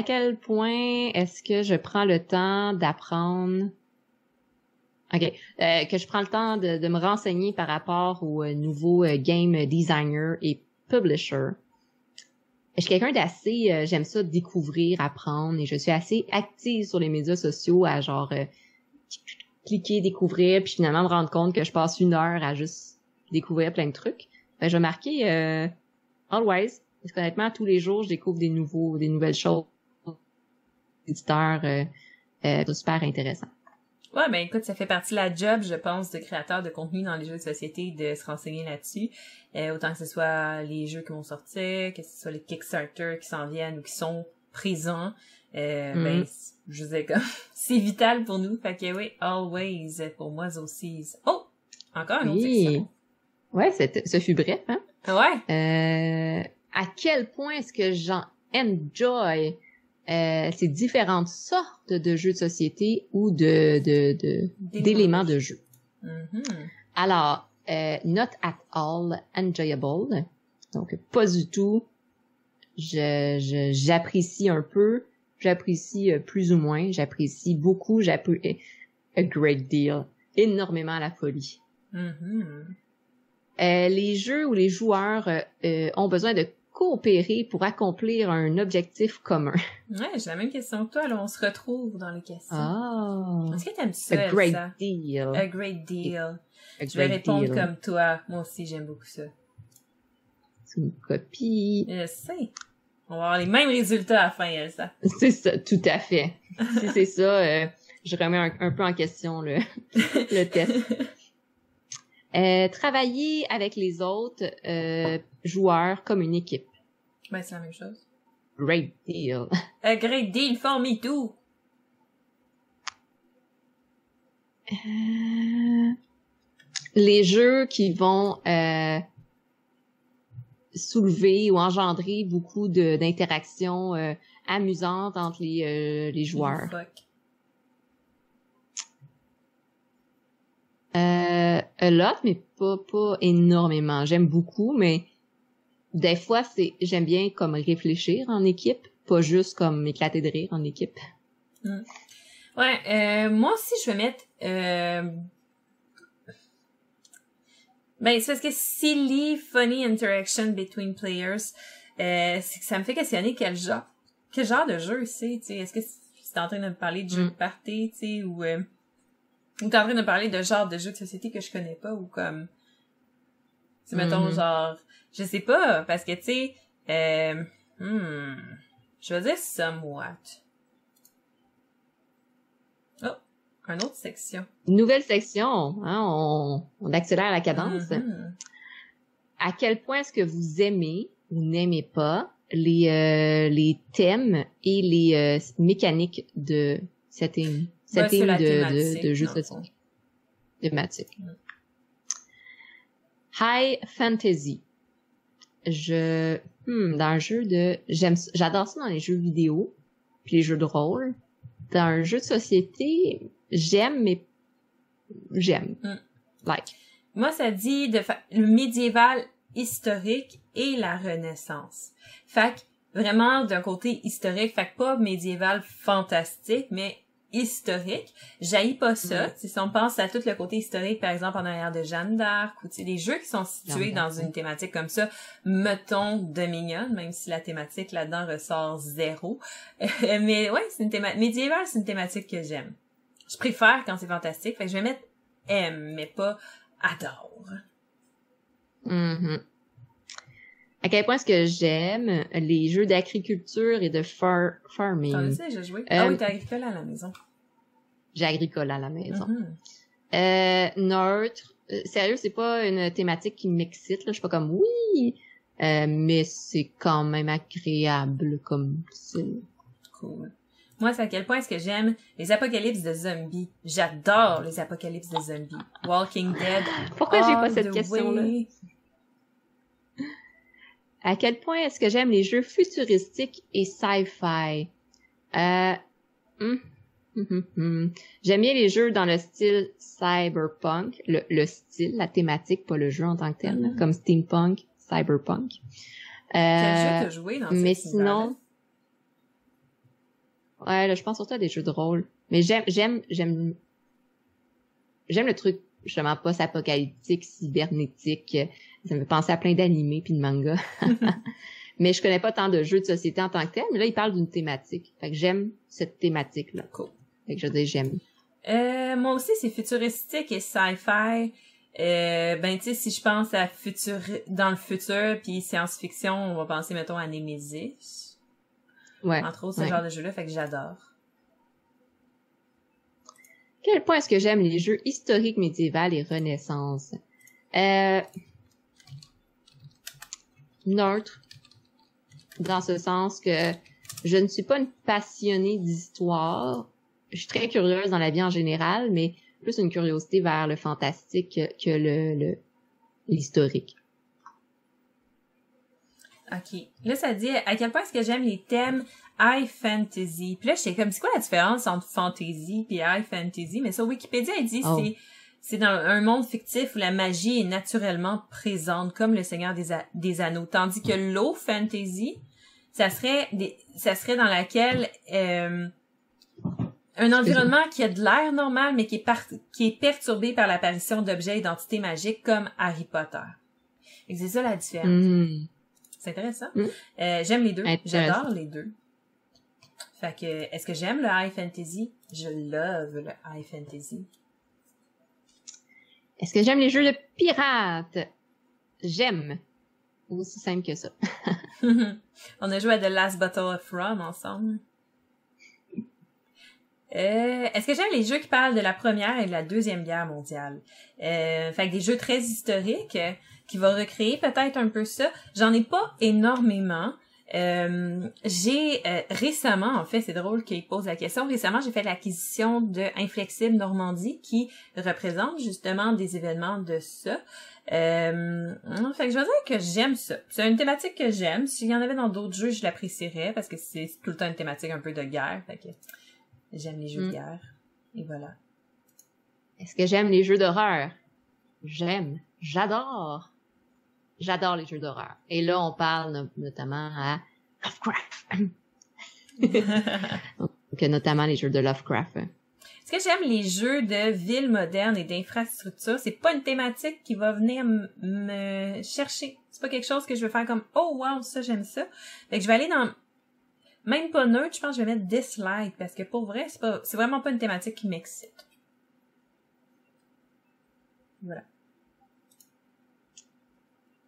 quel point est-ce que je prends le temps d'apprendre... OK. Que je prends le temps de me renseigner par rapport aux nouveaux game designer et publisher. Je suis quelqu'un d'assez... j'aime ça découvrir, apprendre, et je suis assez active sur les médias sociaux à genre cliquer, découvrir, puis finalement me rendre compte que je passe 1 heure à juste découvrir plein de trucs. Je vais marquer always. Parce qu'honnêtement, tous les jours, je découvre des nouvelles choses. Éditeurs, c'est super intéressant. Ouais, ben écoute, ça fait partie de la job, je pense, de créateur de contenu dans les jeux de société, de se renseigner là-dessus. Autant que ce soit les jeux qui vont sortir, que ce soit les Kickstarter qui s'en viennent ou qui sont présents. Ben, je sais comme, c'est vital pour nous. Fait que oui, always pour moi aussi. Oh! Encore une autre section. Ouais, ce fut bref, hein? Ouais. À quel point est-ce que j'en enjoy ces différentes sortes de jeux de société ou d'éléments de jeu. Mm-hmm. Alors, not at all enjoyable. Donc, pas du tout. J'apprécie un peu, j'apprécie plus ou moins, j'apprécie beaucoup, j'apprécie a great deal, énormément à la folie. Les jeux où les joueurs ont besoin de coopérer pour accomplir un objectif commun. Ouais, j'ai la même question que toi, là, on se retrouve dans les questions. Ah! Est-ce que t'aimes ça, A great ça? deal. A great deal. A Je vais great répondre deal. comme toi. Moi aussi, j'aime beaucoup ça. C'est une copie. Je sais. On va avoir les mêmes résultats à la fin, Elsa. C'est ça, tout à fait. Si c'est ça, je remets un peu en question le test. Travailler avec les autres joueurs comme une équipe. Ben, c'est la même chose. Great deal. A great deal for me too. Les jeux qui vont soulever ou engendrer beaucoup d'interactions amusantes entre les joueurs. Fuck. A lot, mais pas énormément. J'aime beaucoup, mais des fois, j'aime bien comme réfléchir en équipe, pas juste comme éclater de rire en équipe. Ouais, moi aussi, je vais mettre... Ben, c'est parce que silly, funny interaction between players, c'est que ça me fait questionner quel genre de jeu c'est, tu sais. Est-ce que c'est en train de me parler de jeu de party, tu sais, ou t'es en train de me parler de genre de jeu de société que je connais pas, ou comme, tu mettons, genre, je sais pas, parce que, tu sais, je vais dire somewhat. Oh, une autre section. Nouvelle section, hein, on accélère la cadence. À quel point est-ce que vous aimez ou n'aimez pas les thèmes et les mécaniques de setting de jeux de société. Thématique. High fantasy. Dans un jeu j'adore ça dans les jeux vidéo puis les jeux de rôle. Dans un jeu de société, j'aime. Like. Moi, ça dit le médiéval historique et la Renaissance. Fait que, vraiment, d'un côté historique, fait que pas médiéval fantastique, mais historique. J'haïs pas ça. Si on pense à tout le côté historique, par exemple, en arrière de Jeanne d'Arc, ou des jeux qui sont situés dans une thématique comme ça, mettons Dominion, même si la thématique là-dedans ressort 0. Mais ouais, c'est une thématique médiévale, c'est une thématique que j'aime. Je préfère quand c'est fantastique, fait que je vais mettre aime, mais pas adore. À quel point est-ce que j'aime les jeux d'agriculture et de farming? T'en as déjà joué? Ah oui, t'as agricole à la maison. J'ai agricole à la maison. Neutre. Sérieux, c'est pas une thématique qui m'excite, là. Je suis pas comme oui, mais c'est quand même agréable comme style. Cool. Moi, c'est à quel point est-ce que j'aime les apocalypses de zombies. J'adore les apocalypses de zombies. Walking Dead. Pourquoi j'ai pas cette question-là? À quel point est-ce que j'aime les jeux futuristiques et sci-fi? J'aime bien les jeux dans le style cyberpunk. Le style, la thématique, pas le jeu en tant que tel, là, comme steampunk, cyberpunk. Quel jeu t'as joué dans mais cette sinon... Ouais, là, je pense surtout à des jeux de rôle. Mais j'aime le truc, justement, post-apocalyptique, cybernétique. Ça me fait penser à plein d'animés puis de mangas. Mais je connais pas tant de jeux de société en tant que tel, mais là, ils parlent d'une thématique. Fait que j'aime cette thématique-là. Cool. Fait que je dis j'aime. Moi aussi, c'est futuristique et sci-fi. Ben, tu sais, si je pense à dans le futur puis science-fiction, on va penser, mettons, à Nemesis. Ouais. Entre autres, ce genre de jeu-là, fait que j'adore. Quel point est-ce que j'aime les jeux historiques, médiévales et Renaissance? Neutre. Dans ce sens que je ne suis pas une passionnée d'histoire. Je suis très curieuse dans la vie en général, mais plus une curiosité vers le fantastique que l'historique. OK. Là, ça dit à quel point est-ce que j'aime les thèmes high fantasy. Puis là, j'étais comme, c'est quoi la différence entre fantasy et high fantasy? Mais sur Wikipédia, il dit c'est dans un monde fictif où la magie est naturellement présente, comme le Seigneur des Anneaux. Tandis que low fantasy, ça serait dans laquelle un environnement qui a de l'air normal, mais qui est perturbé par l'apparition d'objets et d'entités magiques comme Harry Potter. Et c'est ça la différence. C'est intéressant. J'aime les deux. J'adore les deux. Fait que, est-ce que j'aime le high fantasy? Je love le high fantasy. Est-ce que j'aime les jeux de pirates? J'aime. Aussi simple que ça. On a joué à The Last Bottle of Rum ensemble. Est-ce que j'aime les jeux qui parlent de la Première et de la Deuxième Guerre mondiale? Fait que des jeux très historiques qui vont recréer peut-être un peu ça. J'en ai pas énormément. J'ai récemment, en fait, c'est drôle qu'il pose la question, récemment j'ai fait l'acquisition de Inflexible Normandie qui représente justement des événements de ça. Fait que je veux dire que j'aime ça. C'est une thématique que j'aime. S'il y en avait dans d'autres jeux, je l'apprécierais parce que c'est tout le temps une thématique un peu de guerre. Fait que j'aime les jeux de guerre. Et voilà. Est-ce que j'aime les jeux d'horreur? J'aime. J'adore les jeux d'horreur. Et là, on parle notamment à Lovecraft. Donc, notamment les jeux de Lovecraft. Est-ce que j'aime les jeux de villes modernes et d'infrastructures? C'est pas une thématique qui va venir me chercher. C'est pas quelque chose que je veux faire comme « Oh, wow, ça, j'aime ça ». Fait que je vais aller dans... Même pas neutre, je pense que je vais mettre dislike parce que pour vrai, c'est vraiment pas une thématique qui m'excite. Voilà.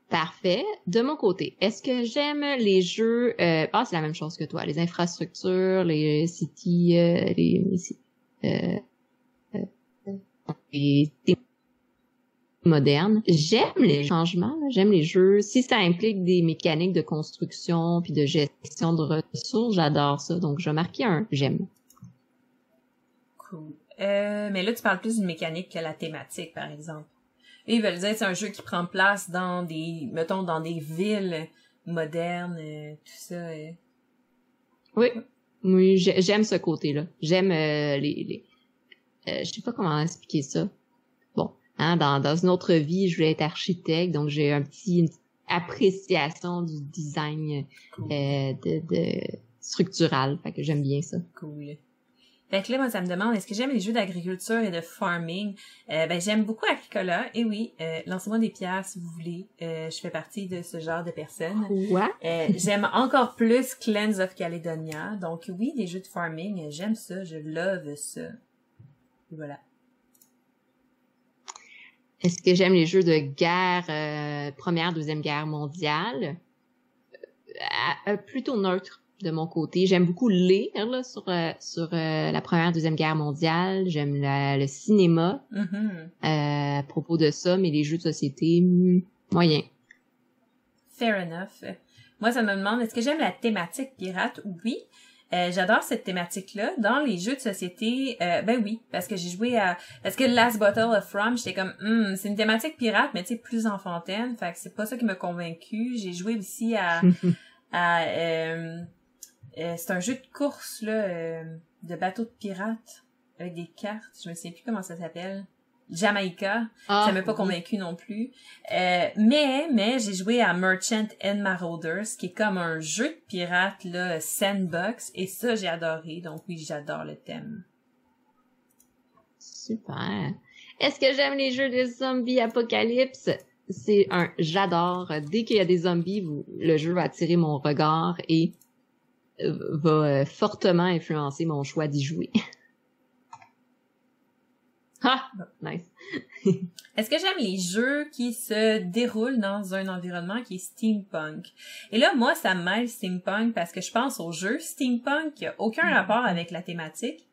Parfait. De mon côté, est-ce que j'aime les jeux... c'est la même chose que toi. Les infrastructures, les cities, les modernes. J'aime les changements. Là. J'aime les jeux. Si ça implique des mécaniques de construction puis de gestion de ressources, j'adore ça. Donc, je vais marquer un j'aime. Cool. Mais là, tu parles plus d'une mécanique que la thématique, par exemple. Et ils veulent dire que c'est un jeu qui prend place dans des, mettons, dans des villes modernes, tout ça. Oui, j'aime ce côté-là. J'aime je sais pas comment expliquer ça. Bon, hein, dans une autre vie, je voulais être architecte, donc j'ai une petite appréciation du design cool. de structural. Fait que j'aime bien ça. Cool. Fait que là, moi, ça me demande, est-ce que j'aime les jeux d'agriculture et de farming? J'aime beaucoup Agricola. Et oui, lancez-moi des pierres si vous voulez. Je fais partie de ce genre de personnes. Quoi? J'aime encore plus Clans of Caledonia. Donc oui, des jeux de farming, j'aime ça, je love ça. Et voilà. Est-ce que j'aime les jeux de guerre, Première, Deuxième Guerre mondiale? Plutôt neutre. De mon côté, j'aime beaucoup lire là, sur la Première, Deuxième Guerre mondiale. J'aime le cinéma à propos de ça, mais les jeux de société, moyen. Fair enough. Moi, ça me demande, est-ce que j'aime la thématique pirate? Oui. J'adore cette thématique-là. Dans les jeux de société, oui, parce que j'ai joué parce que Last Bottle of Rum, j'étais comme, c'est une thématique pirate, mais tu sais, plus enfantaine. Fait que c'est pas ça qui m'a convaincue. J'ai joué aussi c'est un jeu de course, là, de bateau de pirates, avec des cartes. Je me souviens plus comment ça s'appelle. Jamaïca. Ça m'a pas convaincu non plus. Mais j'ai joué à Merchant and Marauders, qui est comme un jeu de pirates, là, sandbox. Et ça, j'ai adoré. Donc oui, j'adore le thème. Super. Est-ce que j'aime les jeux de zombies apocalypse? C'est j'adore. Dès qu'il y a des zombies, le jeu va attirer mon regard et va fortement influencer mon choix d'y jouer. Ah! Nice. Est-ce que j'aime les jeux qui se déroulent dans un environnement qui est steampunk? Et là, moi, ça m'aide steampunk parce que je pense aux jeux steampunk qui a aucun rapport avec la thématique.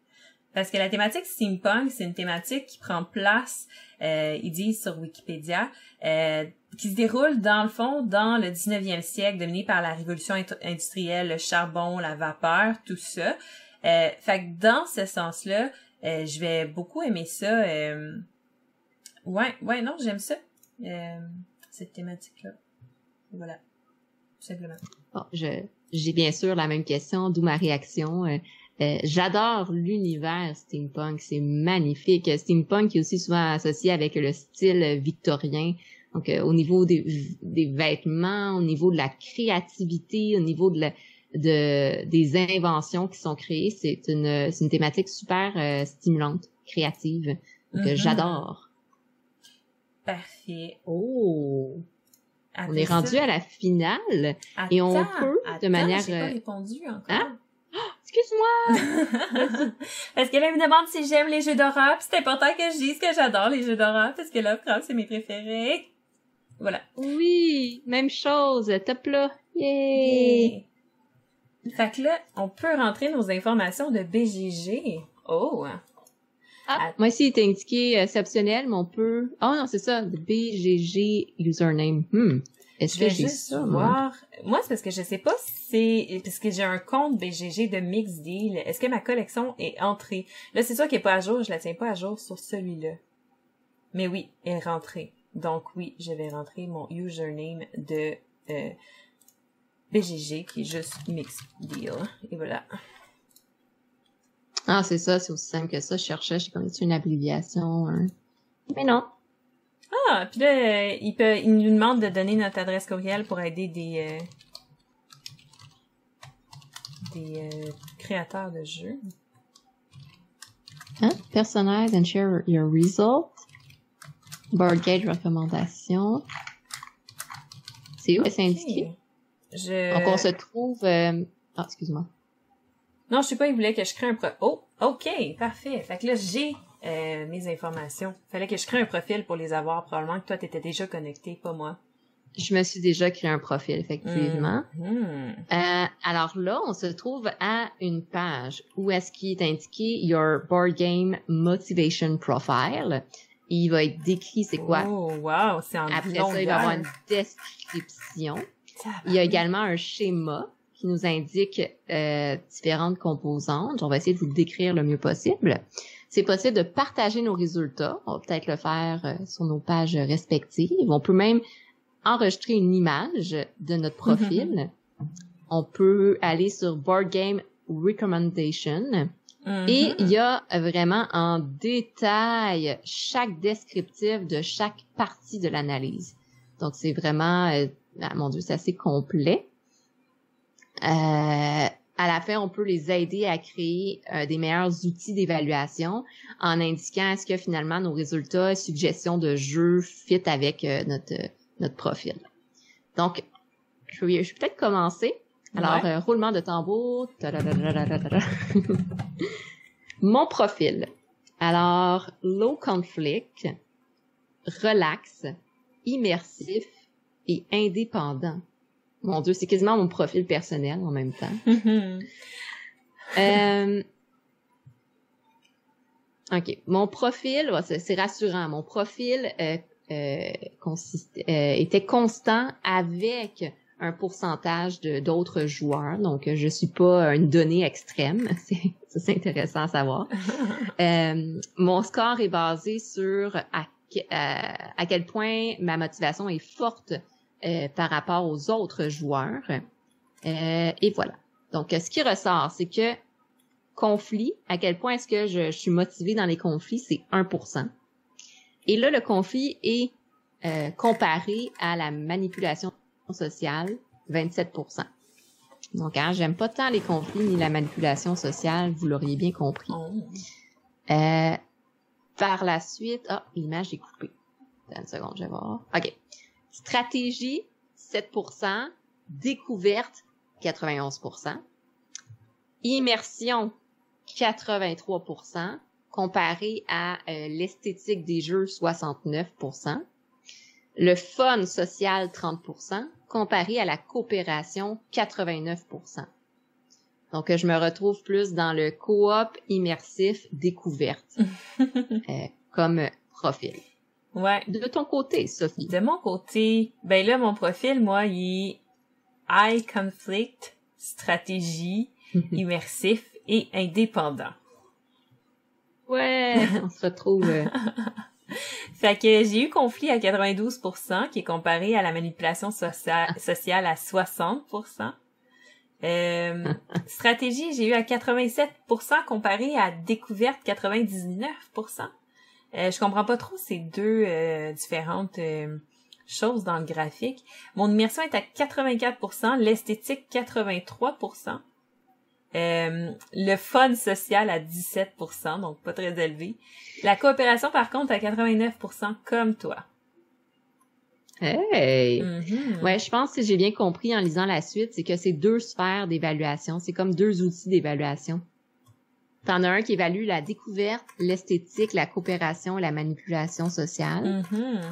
Parce que la thématique steampunk, c'est une thématique qui prend place, ils disent sur Wikipédia, qui se déroule dans le fond dans le 19e siècle, dominé par la révolution industrielle, le charbon, la vapeur, tout ça. Fait que dans ce sens-là, je vais beaucoup aimer ça. Non, j'aime ça. Cette thématique-là. Voilà. Tout simplement. Bon, j'ai bien sûr la même question, d'où ma réaction. j'adore l'univers steampunk, c'est magnifique. Steampunk est aussi souvent associé avec le style victorien. Donc, au niveau des vêtements, au niveau de la créativité, au niveau des inventions qui sont créées, c'est une thématique super stimulante, créative. Donc, j'adore. Parfait. Oh! Après on est rendu à la finale. Et on peut, de manière... j'ai pas répondu encore. Hein? Oh, excuse-moi! Parce que là, il me demande si j'aime les jeux d'horreur, puis c'est important que je dise que j'adore les jeux d'horreur, parce que Lovecraft, c'est mes préférés. Voilà. Oui, même chose, top là. Yay! Fait que là, on peut rentrer nos informations de BGG. Oh! Moi ici, il est indiqué, c'est optionnel, mais on peut... Oh non, c'est ça, le BGG username. Est-ce que j'ai ça, voir... Moi, c'est parce que je sais pas si c'est... Parce que j'ai un compte BGG de Mixed Deal. Est-ce que ma collection est entrée? Là, c'est sûr qu'elle est pas à jour, je la tiens pas à jour sur celui-là. Mais oui, elle est rentrée. Donc oui, je vais rentrer mon username de BGG, qui est juste Mixed Deal. Et voilà. Ah, c'est ça, c'est aussi simple que ça. Je cherchais, j'ai comme une abréviation. Hein. Mais non. Ah, puis là, il nous demande de donner notre adresse courriel pour aider des créateurs de jeux. Hein? Personalize and share your result. Board Gauge recommandation. C'est où c'est indiqué? Donc, on se trouve... Ah, excuse-moi. Non, je sais pas, il voulait que je crée un profil. Oh, OK, parfait. Fait que là, j'ai mes informations. Fallait que je crée un profil pour les avoir. Probablement que toi, t'étais déjà connecté, pas moi. Je me suis déjà créé un profil, effectivement. Alors là, on se trouve à une page où est-ce qu'il est indiqué « Your Board Game Motivation Profile ». Il va être décrit c'est quoi. Oh, wow, c'est en Après longueur. ça, il va y avoir une description. Il y a également un schéma qui nous indique différentes composantes. On va essayer de vous le décrire le mieux possible. C'est possible de partager nos résultats. On va peut-être le faire sur nos pages respectives. On peut même enregistrer une image de notre profil. On peut aller sur Board Game Recommendation. Et il y a vraiment en détail chaque descriptif de chaque partie de l'analyse. Donc, c'est vraiment, mon Dieu, c'est assez complet. À la fin, on peut les aider à créer des meilleurs outils d'évaluation en indiquant est-ce que finalement nos résultats et suggestions de jeu fit avec notre profil. Donc, je vais peut-être commencer. Alors, roulement de tambour. Mon profil. Alors, low conflict, relax, immersif et indépendant. Mon Dieu, c'est quasiment mon profil personnel en même temps. OK. Mon profil, c'est rassurant. Mon profil était constant avec un pourcentage d'autres joueurs. Donc, je suis pas une donnée extrême. C'est intéressant à savoir. Mon score est basé sur à quel point ma motivation est forte par rapport aux autres joueurs. Et voilà. Donc, ce qui ressort, c'est que conflit, à quel point est-ce que je suis motivée dans les conflits, c'est 1%. Et là, le conflit est comparé à la manipulation sociale, 27%. Donc, j'aime pas tant les conflits ni la manipulation sociale, vous l'auriez bien compris. Par la suite, l'image est coupée. Attends une seconde, je vais voir. OK. Stratégie, 7%. Découverte, 91%. Immersion, 83%. Comparé à l'esthétique des jeux, 69%. Le fun social, 30%. Comparé à la coopération, 89%. Donc, je me retrouve plus dans le coop immersif découverte comme profil. Ouais. De ton côté, Sophie? De mon côté, ben là, mon profil, moi, il est high conflict, stratégie, immersif et indépendant. Ouais, on se retrouve... Fait que j'ai eu conflit à 92%, qui est comparé à la manipulation sociale à 60%. Stratégie, j'ai eu à 87% comparé à découverte 99%. Je comprends pas trop ces deux différentes choses dans le graphique. Mon immersion est à 84%, l'esthétique 83%. Le fun social à 17%, donc pas très élevé. La coopération, par contre, à 89%, comme toi. Hey! Ouais, je pense que si j'ai bien compris en lisant la suite, c'est que c'est deux sphères d'évaluation. C'est comme deux outils d'évaluation. T'en as un qui évalue la découverte, l'esthétique, la coopération et la manipulation sociale.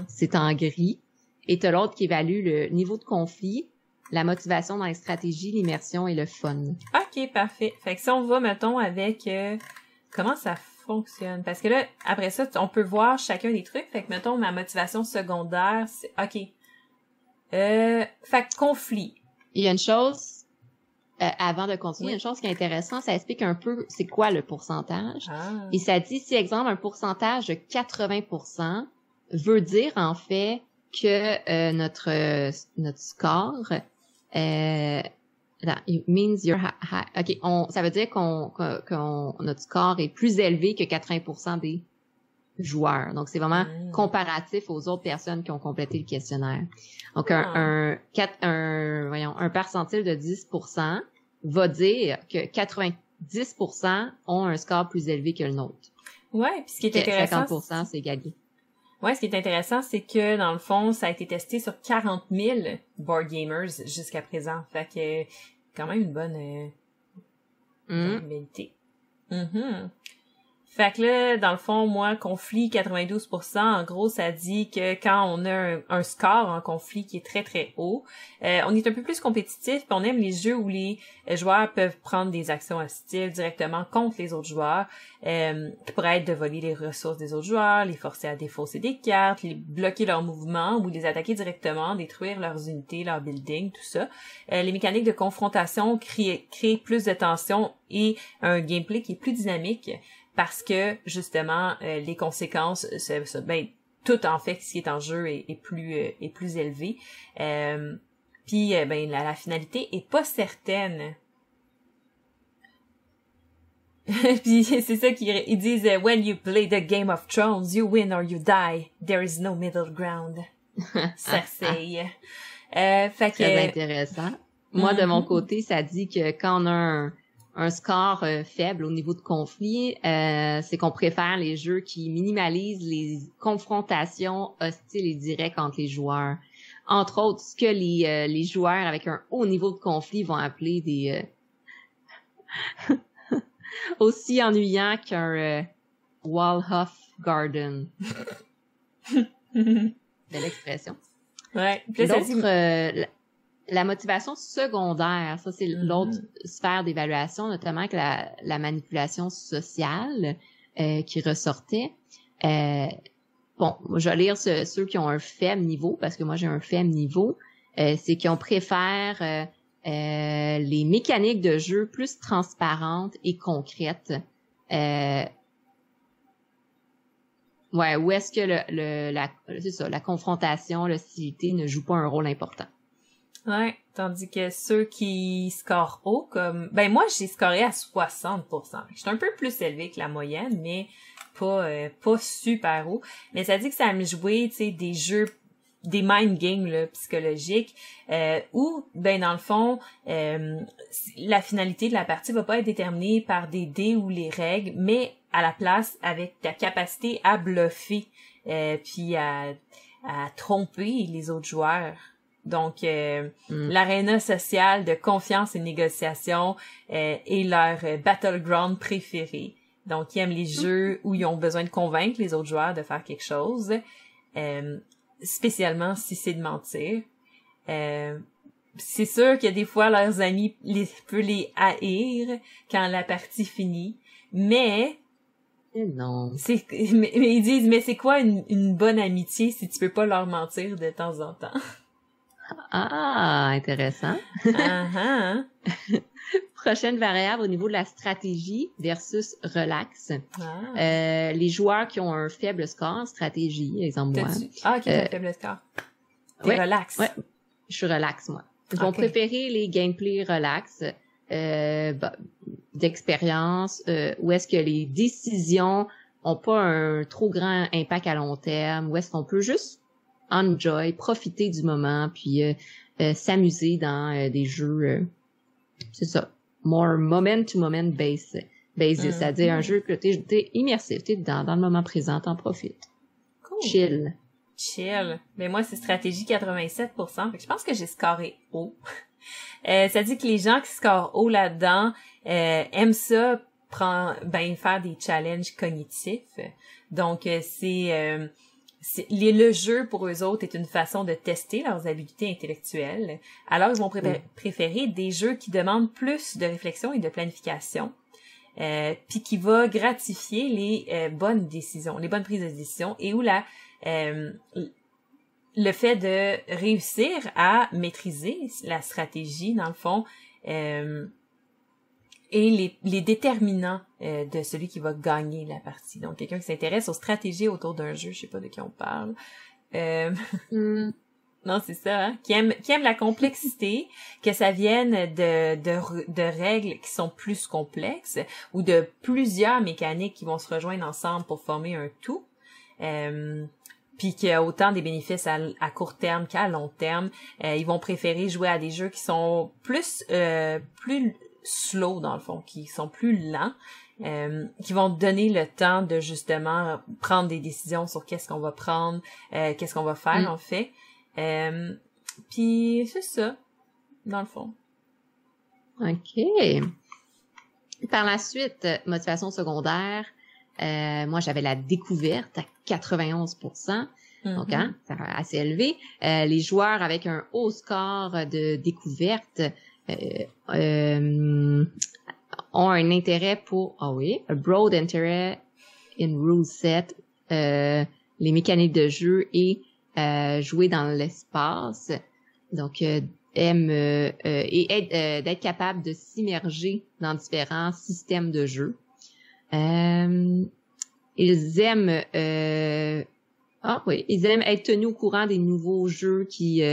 C'est en gris. Et t'as l'autre qui évalue le niveau de conflit, la motivation dans les stratégies, l'immersion et le fun. OK, parfait. Fait que si on va, mettons, avec comment ça fonctionne. Parce que là, après ça, on peut voir chacun des trucs. Fait que, mettons, ma motivation secondaire, c'est... OK. Fait que conflit. Il y a une chose... avant de continuer, une chose qui est intéressante, ça explique un peu c'est quoi le pourcentage. Et ça dit, si exemple, un pourcentage de 80% veut dire en fait que notre score, it means you're high. OK, ça veut dire qu'on notre score est plus élevé que 80% des joueurs. Donc c'est vraiment comparatif aux autres personnes qui ont complété le questionnaire. Donc un percentile de 10% va dire que 90% ont un score plus élevé que le nôtre. Ouais, puis ce qui est intéressant, 50% c'est gagné. Ouais, ce qui est intéressant, c'est que dans le fond, ça a été testé sur 40 000 board gamers jusqu'à présent. Fait que quand même une bonne probabilité. Fait que là, dans le fond, moi, conflit 92%, en gros, ça dit que quand on a un score en conflit qui est très, très haut, on est un peu plus compétitif, puis on aime les jeux où les joueurs peuvent prendre des actions hostiles directement contre les autres joueurs, qui pourraient être de voler les ressources des autres joueurs, les forcer à défausser des cartes, les bloquer leurs mouvements ou les attaquer directement, détruire leurs unités, leurs buildings, tout ça. Les mécaniques de confrontation créent plus de tension et un gameplay qui est plus dynamique, parce que justement les conséquences tout en fait ce qui est en jeu est plus élevé, puis la finalité est pas certaine. Puis c'est ça qu'ils disent, when you play the Game of Thrones, you win or you die, there is no middle ground. Cersei. Fait que très intéressant. Moi de mon côté, ça dit que quand on a un score faible au niveau de conflit, c'est qu'on préfère les jeux qui minimalisent les confrontations hostiles et directes entre les joueurs. Entre autres, ce que les joueurs avec un haut niveau de conflit vont appeler des aussi ennuyants qu'un Waldhof Garden. Belle expression. Ouais. L'autre, la motivation secondaire, ça c'est l'autre sphère d'évaluation, notamment que la manipulation sociale qui ressortait. Bon, je vais lire ceux qui ont un faible niveau, parce que moi j'ai un faible niveau. C'est qu'on préfère les mécaniques de jeu plus transparentes et concrètes. Ouais, où est-ce que c'est ça, la confrontation, l'hostilité ne joue pas un rôle important. Ouais, tandis que ceux qui scorent haut, comme... moi, j'ai scoré à 60%. J'étais un peu plus élevé que la moyenne, mais pas super haut. Mais ça dit que ça me jouait, tu sais, des jeux, des mind games, là, psychologiques, où, dans le fond, la finalité de la partie va pas être déterminée par des dés ou les règles, mais à la place, avec ta capacité à bluffer, puis à tromper les autres joueurs. Donc, l'aréna sociale de confiance et négociation est leur battleground préféré. Donc, ils aiment les jeux où ils ont besoin de convaincre les autres joueurs de faire quelque chose, spécialement si c'est de mentir. C'est sûr que des fois, leurs amis peuvent les haïr quand la partie finit, mais... Non. Mais ils disent, mais c'est quoi une bonne amitié si tu peux pas leur mentir de temps en temps? Ah, intéressant. Prochaine variable au niveau de la stratégie versus relax. Les joueurs qui ont un faible score en stratégie, exemple moi. Ah, ok, t'as un faible score. T'es relax. Ouais, je suis relax, moi. Ils vont préférer les gameplay relax, d'expérience, où est-ce que les décisions ont pas un trop grand impact à long terme, où est-ce qu'on peut juste enjoy, profiter du moment, puis s'amuser dans des jeux, c'est ça, more moment-to-moment basis, c'est-à-dire un jeu que t'es immersif, t'es dans le moment présent, t'en profites. Cool. Chill. Mais moi, c'est stratégie 87%. Fait que je pense que j'ai scoré haut. Ça dit que les gens qui scorent haut là-dedans aiment ça faire des challenges cognitifs. Donc, le jeu, pour eux autres, est une façon de tester leurs habiletés intellectuelles. Alors, ils vont préférer des jeux qui demandent plus de réflexion et de planification. Puis qui va gratifier les bonnes décisions, les bonnes prises de décision, et où le fait de réussir à maîtriser la stratégie, dans le fond, et les déterminants de celui qui va gagner la partie. Donc, quelqu'un qui s'intéresse aux stratégies autour d'un jeu, je sais pas de qui on parle. Non, c'est ça, hein? Qui aime la complexité, que ça vienne de règles qui sont plus complexes ou de plusieurs mécaniques qui vont se rejoindre ensemble pour former un tout. Puis qu'il y a autant des bénéfices à court terme qu'à long terme. Ils vont préférer jouer à des jeux qui sont plus slow, dans le fond, qui sont plus lents, qui vont donner le temps de justement prendre des décisions sur qu'est-ce qu'on va prendre, qu'est-ce qu'on va faire, en fait. Puis c'est ça, dans le fond. OK. Par la suite, motivation secondaire, moi j'avais la découverte à 91%. Donc, hein, c'est assez élevé. Les joueurs avec un haut score de découverte ont un intérêt pour, a broad intérêt in rule set, les mécaniques de jeu et jouer dans l'espace. Donc, d'être capable de s'immerger dans différents systèmes de jeu. Ils aiment ils aiment être tenus au courant des nouveaux jeux qui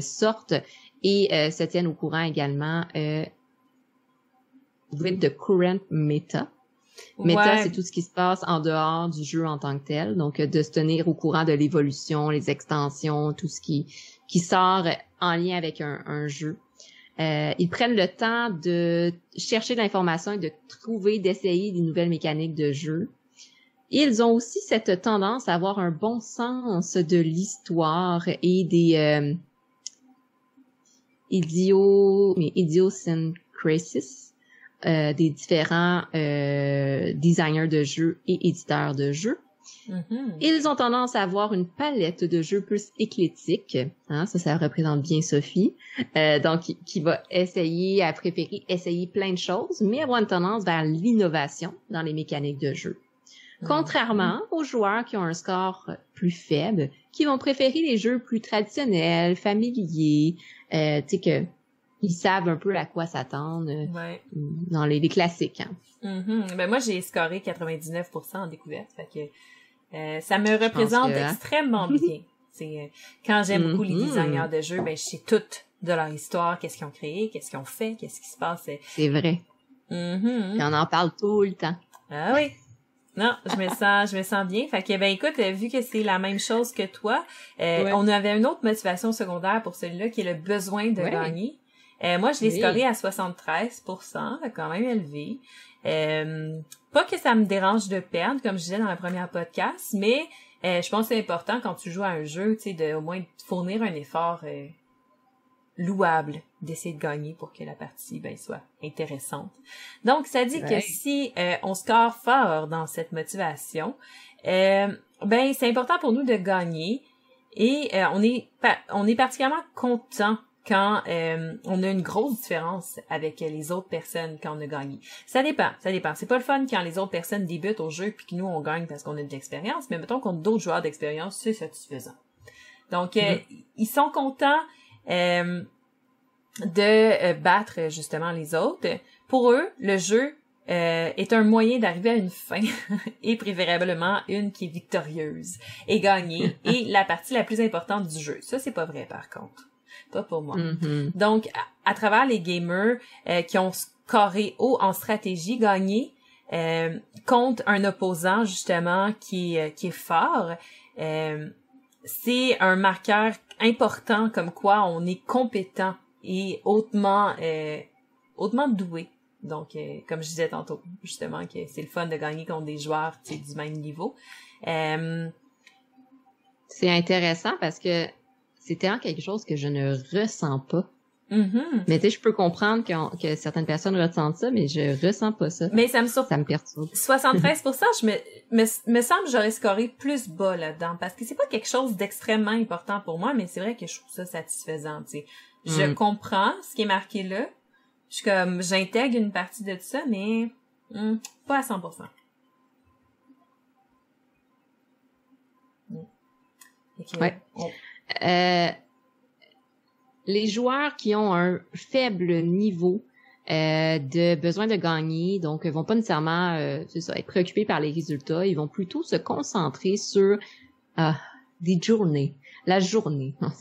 sortent et se tiennent au courant également with the current meta. Meta, c'est tout ce qui se passe en dehors du jeu en tant que tel. Donc, de se tenir au courant de l'évolution, les extensions, tout ce qui sort en lien avec un jeu. Ils prennent le temps de chercher de l'information et d'essayer des nouvelles mécaniques de jeu. Ils ont aussi cette tendance à avoir un bon sens de l'histoire et des idiosyncrasies des différents designers de jeux et éditeurs de jeux. Ils ont tendance à avoir une palette de jeux plus éclectique, hein, ça représente bien Sophie, donc qui va préférer essayer plein de choses, mais avoir une tendance vers l'innovation dans les mécaniques de jeu. Contrairement aux joueurs qui ont un score plus faible, qui vont préférer les jeux plus traditionnels, familiers, tu sais que ils savent un peu à quoi s'attendre dans les classiques. Hein. Ben moi j'ai scoré 99% en découverte, fait que ça me représente extrêmement bien. C'est quand j'aime beaucoup les designers de jeux, ben je sais tout de leur histoire, qu'est-ce qu'ils ont créé, qu'est-ce qu'ils ont fait, qu'est-ce qui se passe. C'est vrai. Et on en parle tout le temps. Ah oui. Non, je me sens bien. Fait que, ben, écoute, vu que c'est la même chose que toi, on avait une autre motivation secondaire pour celui-là, qui est le besoin de gagner. Moi, je l'ai scoré à 73%, quand même élevé. Pas que ça me dérange de perdre, comme je disais dans le premier podcast, mais je pense que c'est important quand tu joues à un jeu, tu sais, de au moins fournir un effort louable d'essayer de gagner pour que la partie soit intéressante. Donc, ça dit que si on score fort dans cette motivation, c'est important pour nous de gagner et on est particulièrement content quand on a une grosse différence avec les autres personnes quand on a gagné. Ça dépend. C'est pas le fun quand les autres personnes débutent au jeu puis que nous on gagne parce qu'on a de l'expérience, mais mettons qu'on a d'autres joueurs d'expérience, c'est satisfaisant. Donc ils sont contents de battre justement les autres. Pour eux, le jeu est un moyen d'arriver à une fin et préférablement une qui est victorieuse et gagnée et la partie la plus importante du jeu. Ça, c'est pas vrai par contre. Pas pour moi. Donc, à travers les gamers qui ont scoré haut en stratégie, gagné contre un opposant, justement, qui est fort, c'est un marqueur important comme quoi on est compétent et hautement doué. Donc, comme je disais tantôt, justement, que c'est le fun de gagner contre des joueurs du même niveau. C'est intéressant parce que c'est tellement quelque chose que je ne ressens pas. Mais tu sais, je peux comprendre que certaines personnes ressentent ça, mais je ressens pas ça. Mais ça me perturbe. 73%, me semble que j'aurais scoré plus bas là-dedans parce que c'est pas quelque chose d'extrêmement important pour moi, mais c'est vrai que je trouve ça satisfaisant, tu sais. Je comprends ce qui est marqué là. Je suis comme, j'intègre une partie de ça, mais pas à 100%. Okay. Ouais. Les joueurs qui ont un faible niveau de besoin de gagner, donc vont pas nécessairement être préoccupés par les résultats, ils vont plutôt se concentrer sur des journées. La journée. Non,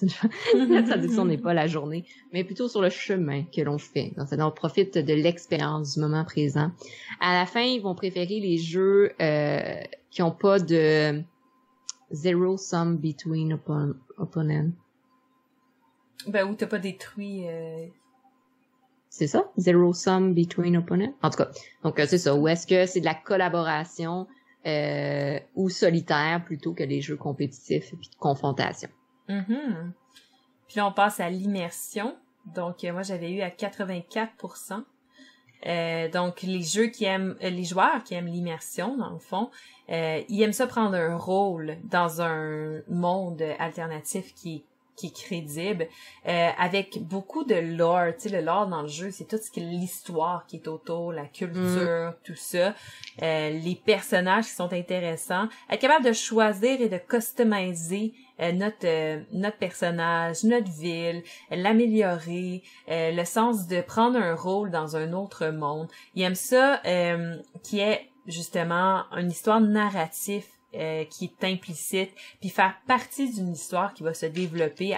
la traduction n'est pas la journée, mais plutôt sur le chemin que l'on fait. Donc, on profite de l'expérience du moment présent. À la fin, ils vont préférer les jeux qui ont pas de zero sum between opponents. Ben, où t'as pas détruit... C'est ça? Zero sum between opponents? En tout cas, donc c'est ça. Ou est-ce que c'est de la collaboration ou solitaire plutôt que des jeux compétitifs et puis de confrontation? Puis là, on passe à l'immersion. Donc, moi, j'avais eu à 84%. Donc, les joueurs qui aiment l'immersion, dans le fond, ils aiment ça prendre un rôle dans un monde alternatif qui est crédible, avec beaucoup de lore. Tu sais, le lore dans le jeu, c'est tout ce qui est l'histoire qui est autour, la culture, tout ça, les personnages qui sont intéressants, être capable de choisir et de customiser notre personnage, notre ville, l'améliorer, le sens de prendre un rôle dans un autre monde. Ils aiment ça qui est justement une histoire narrative qui est implicite, puis faire partie d'une histoire qui va se développer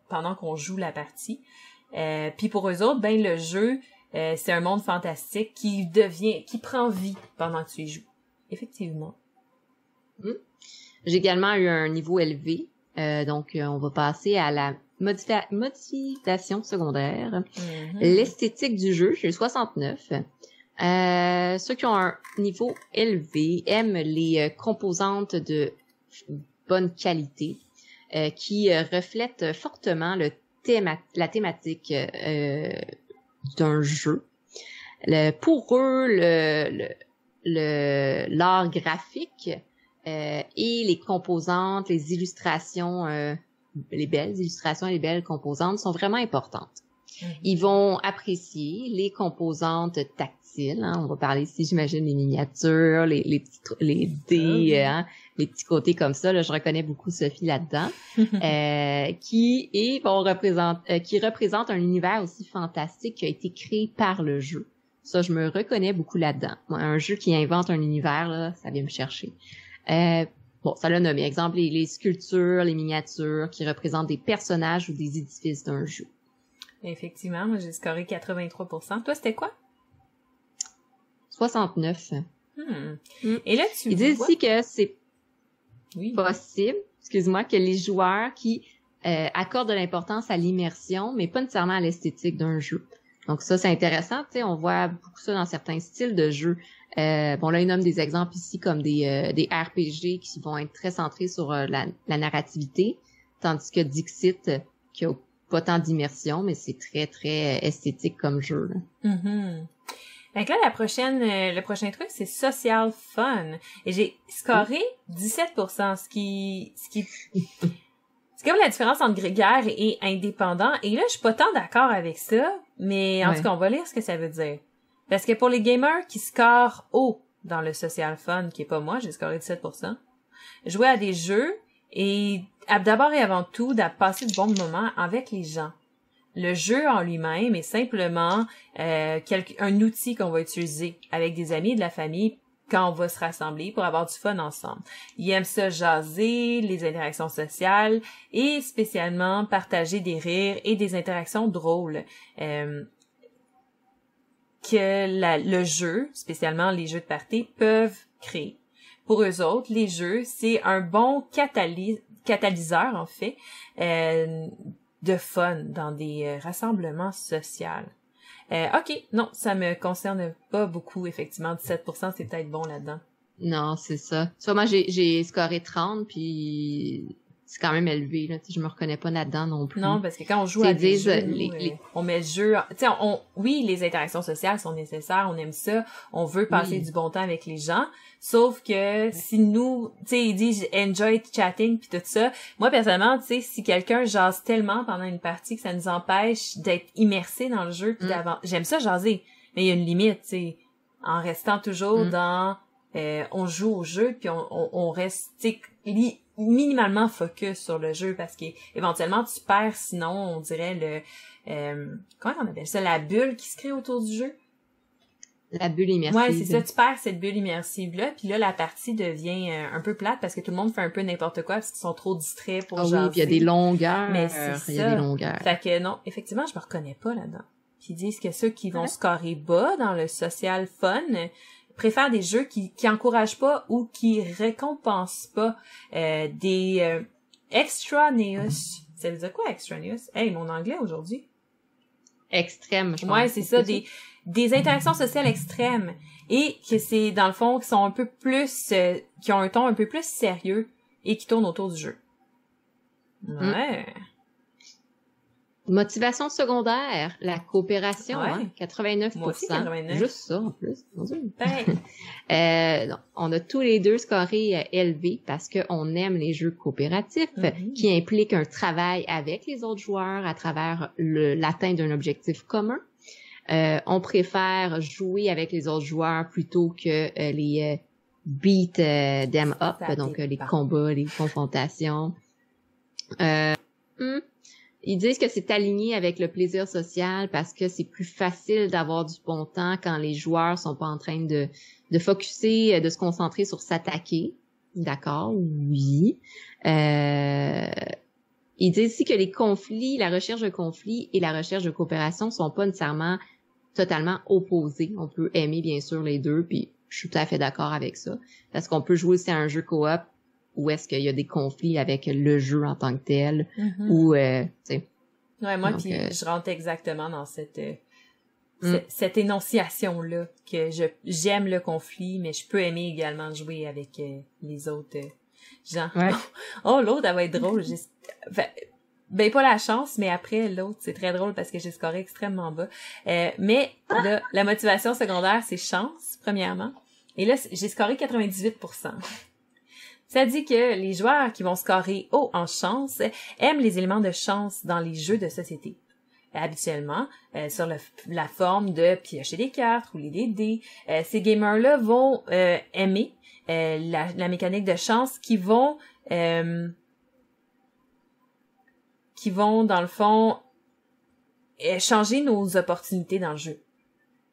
pendant qu'on joue la partie. Puis pour eux autres, ben le jeu, c'est un monde fantastique qui prend vie pendant que tu y joues. Effectivement. J'ai également eu un niveau élevé, donc on va passer à la motivation secondaire. L'esthétique du jeu, j'ai eu 69. Ceux qui ont un niveau élevé aiment les composantes de bonne qualité qui reflètent fortement la thématique d'un jeu. Pour eux, l'art graphique et les composantes, les illustrations, les belles illustrations et les belles composantes sont vraiment importantes. Ils vont apprécier les composantes tactiles. Hein. On va parler ici, j'imagine, des miniatures, les dés, les petits côtés comme ça. Là, je reconnais beaucoup Sophie là-dedans. qui représente un univers aussi fantastique qui a été créé par le jeu. Ça, je me reconnais beaucoup là-dedans. Moi, un jeu qui invente un univers, là, ça vient me chercher. Ça l'a nommé. Exemple, les sculptures, les miniatures qui représentent des personnages ou des édifices d'un jeu. Effectivement, moi j'ai scoré 83%. Toi, c'était quoi? 69. Et là, Ils disent ici que c'est possible, excuse-moi, que les joueurs qui accordent de l'importance à l'immersion, mais pas nécessairement à l'esthétique d'un jeu. Donc ça, c'est intéressant. Tu sais, on voit beaucoup ça dans certains styles de jeux. Là, ils nomment des exemples ici comme des RPG qui vont être très centrés sur la narrativité, tandis que Dixit, qui a pas tant d'immersion, mais c'est très, très esthétique comme jeu. Là. Donc là, le prochain truc, c'est Social Fun. Et j'ai scoré 17%, ce qui c'est comme la différence entre grégaire et indépendant. Et là, je suis pas tant d'accord avec ça, mais en tout cas, on va lire ce que ça veut dire. Parce que pour les gamers qui scorent haut dans le Social Fun, qui est pas moi, j'ai scoré 17%, jouer à des jeux et d'abord et avant tout, de passer de bons moments avec les gens. Le jeu en lui-même est simplement un outil qu'on va utiliser avec des amis et de la famille quand on va se rassembler pour avoir du fun ensemble. Ils aiment ça jaser, les interactions sociales et spécialement partager des rires et des interactions drôles. Le jeu, spécialement les jeux de party, peuvent créer. Pour eux autres, les jeux, c'est un bon catalyseur, en fait, de fun dans des rassemblements sociaux. OK, non, ça me concerne pas beaucoup, effectivement. 17%, c'est peut-être bon là-dedans. Non, c'est ça. Tu vois, moi, j'ai scoré 30, puis c'est quand même élevé, là. Je me reconnais pas là-dedans non plus. Non, parce que quand on joue à des jeux, on met le jeu... Tu sais, oui, les interactions sociales sont nécessaires, on aime ça, on veut passer du bon temps avec les gens, sauf que si nous... Tu sais, ils disent « enjoy chatting » puis tout ça. Moi, personnellement, tu sais, si quelqu'un jase tellement pendant une partie que ça nous empêche d'être immersé dans le jeu, puis j'aime ça jaser, mais il y a une limite, tu sais, en restant toujours dans... on joue au jeu, puis on reste, tu sais, minimalement focus sur le jeu, parce qu'éventuellement tu perds, sinon, on dirait comment on appelle ça, la bulle qui se crée autour du jeu? La bulle immersive. Ouais, c'est ça, tu perds cette bulle immersive-là, puis là, la partie devient un peu plate, parce que tout le monde fait un peu n'importe quoi, parce qu'ils sont trop distraits pour jaser. Oui, puis il y a des longueurs. Mais c'est ça. Il y a des longueurs. Fait que non, effectivement, je me reconnais pas là-dedans. Puis ils disent que ceux qui vont scorer bas dans le social fun préfèrent des jeux qui encouragent pas ou qui récompensent pas des extraneous. Ça veut dire quoi, extraneous? Hey, mon anglais aujourd'hui. Extrême, je pense. Ouais, c'est ça, des interactions sociales extrêmes. Et que c'est, dans le fond, qui sont un peu plus, qui ont un ton un peu plus sérieux et qui tournent autour du jeu. Ouais. Motivation secondaire, la coopération, ouais. 89%. Moi aussi, 89. Juste ça, en plus. Mon Dieu. Ben. On a tous les deux scoré élevé parce qu'on aime les jeux coopératifs qui impliquent un travail avec les autres joueurs à travers l'atteinte d'un objectif commun. On préfère jouer avec les autres joueurs plutôt que les beat them up, donc les combats, les confrontations. Ils disent que c'est aligné avec le plaisir social parce que c'est plus facile d'avoir du bon temps quand les joueurs sont pas en train de focusser, de se concentrer sur s'attaquer. D'accord, oui. Ils disent aussi que les conflits, la recherche de conflits et la recherche de coopération sont pas nécessairement totalement opposés. On peut aimer bien sûr les deux, puis je suis tout à fait d'accord avec ça. Parce qu'on peut jouer aussi à un jeu coop où est-ce qu'il y a des conflits avec le jeu en tant que tel, ou, tu sais. Ouais, moi, puis je rentre exactement dans cette énonciation-là, que j'aime le conflit, mais je peux aimer également jouer avec les autres gens. Ouais. Oh, l'autre, elle va être drôle. Ben, pas la chance, mais après, l'autre, c'est très drôle parce que j'ai scoré extrêmement bas. Mais là, la motivation secondaire, c'est chance, premièrement. Et là, j'ai scoré 98%. Ça dit que les joueurs qui vont scorer haut en chance aiment les éléments de chance dans les jeux de société. Habituellement, sur la forme de piocher des cartes, rouler des dés, ces gamers-là vont aimer la mécanique de chance qui vont dans le fond changer nos opportunités dans le jeu.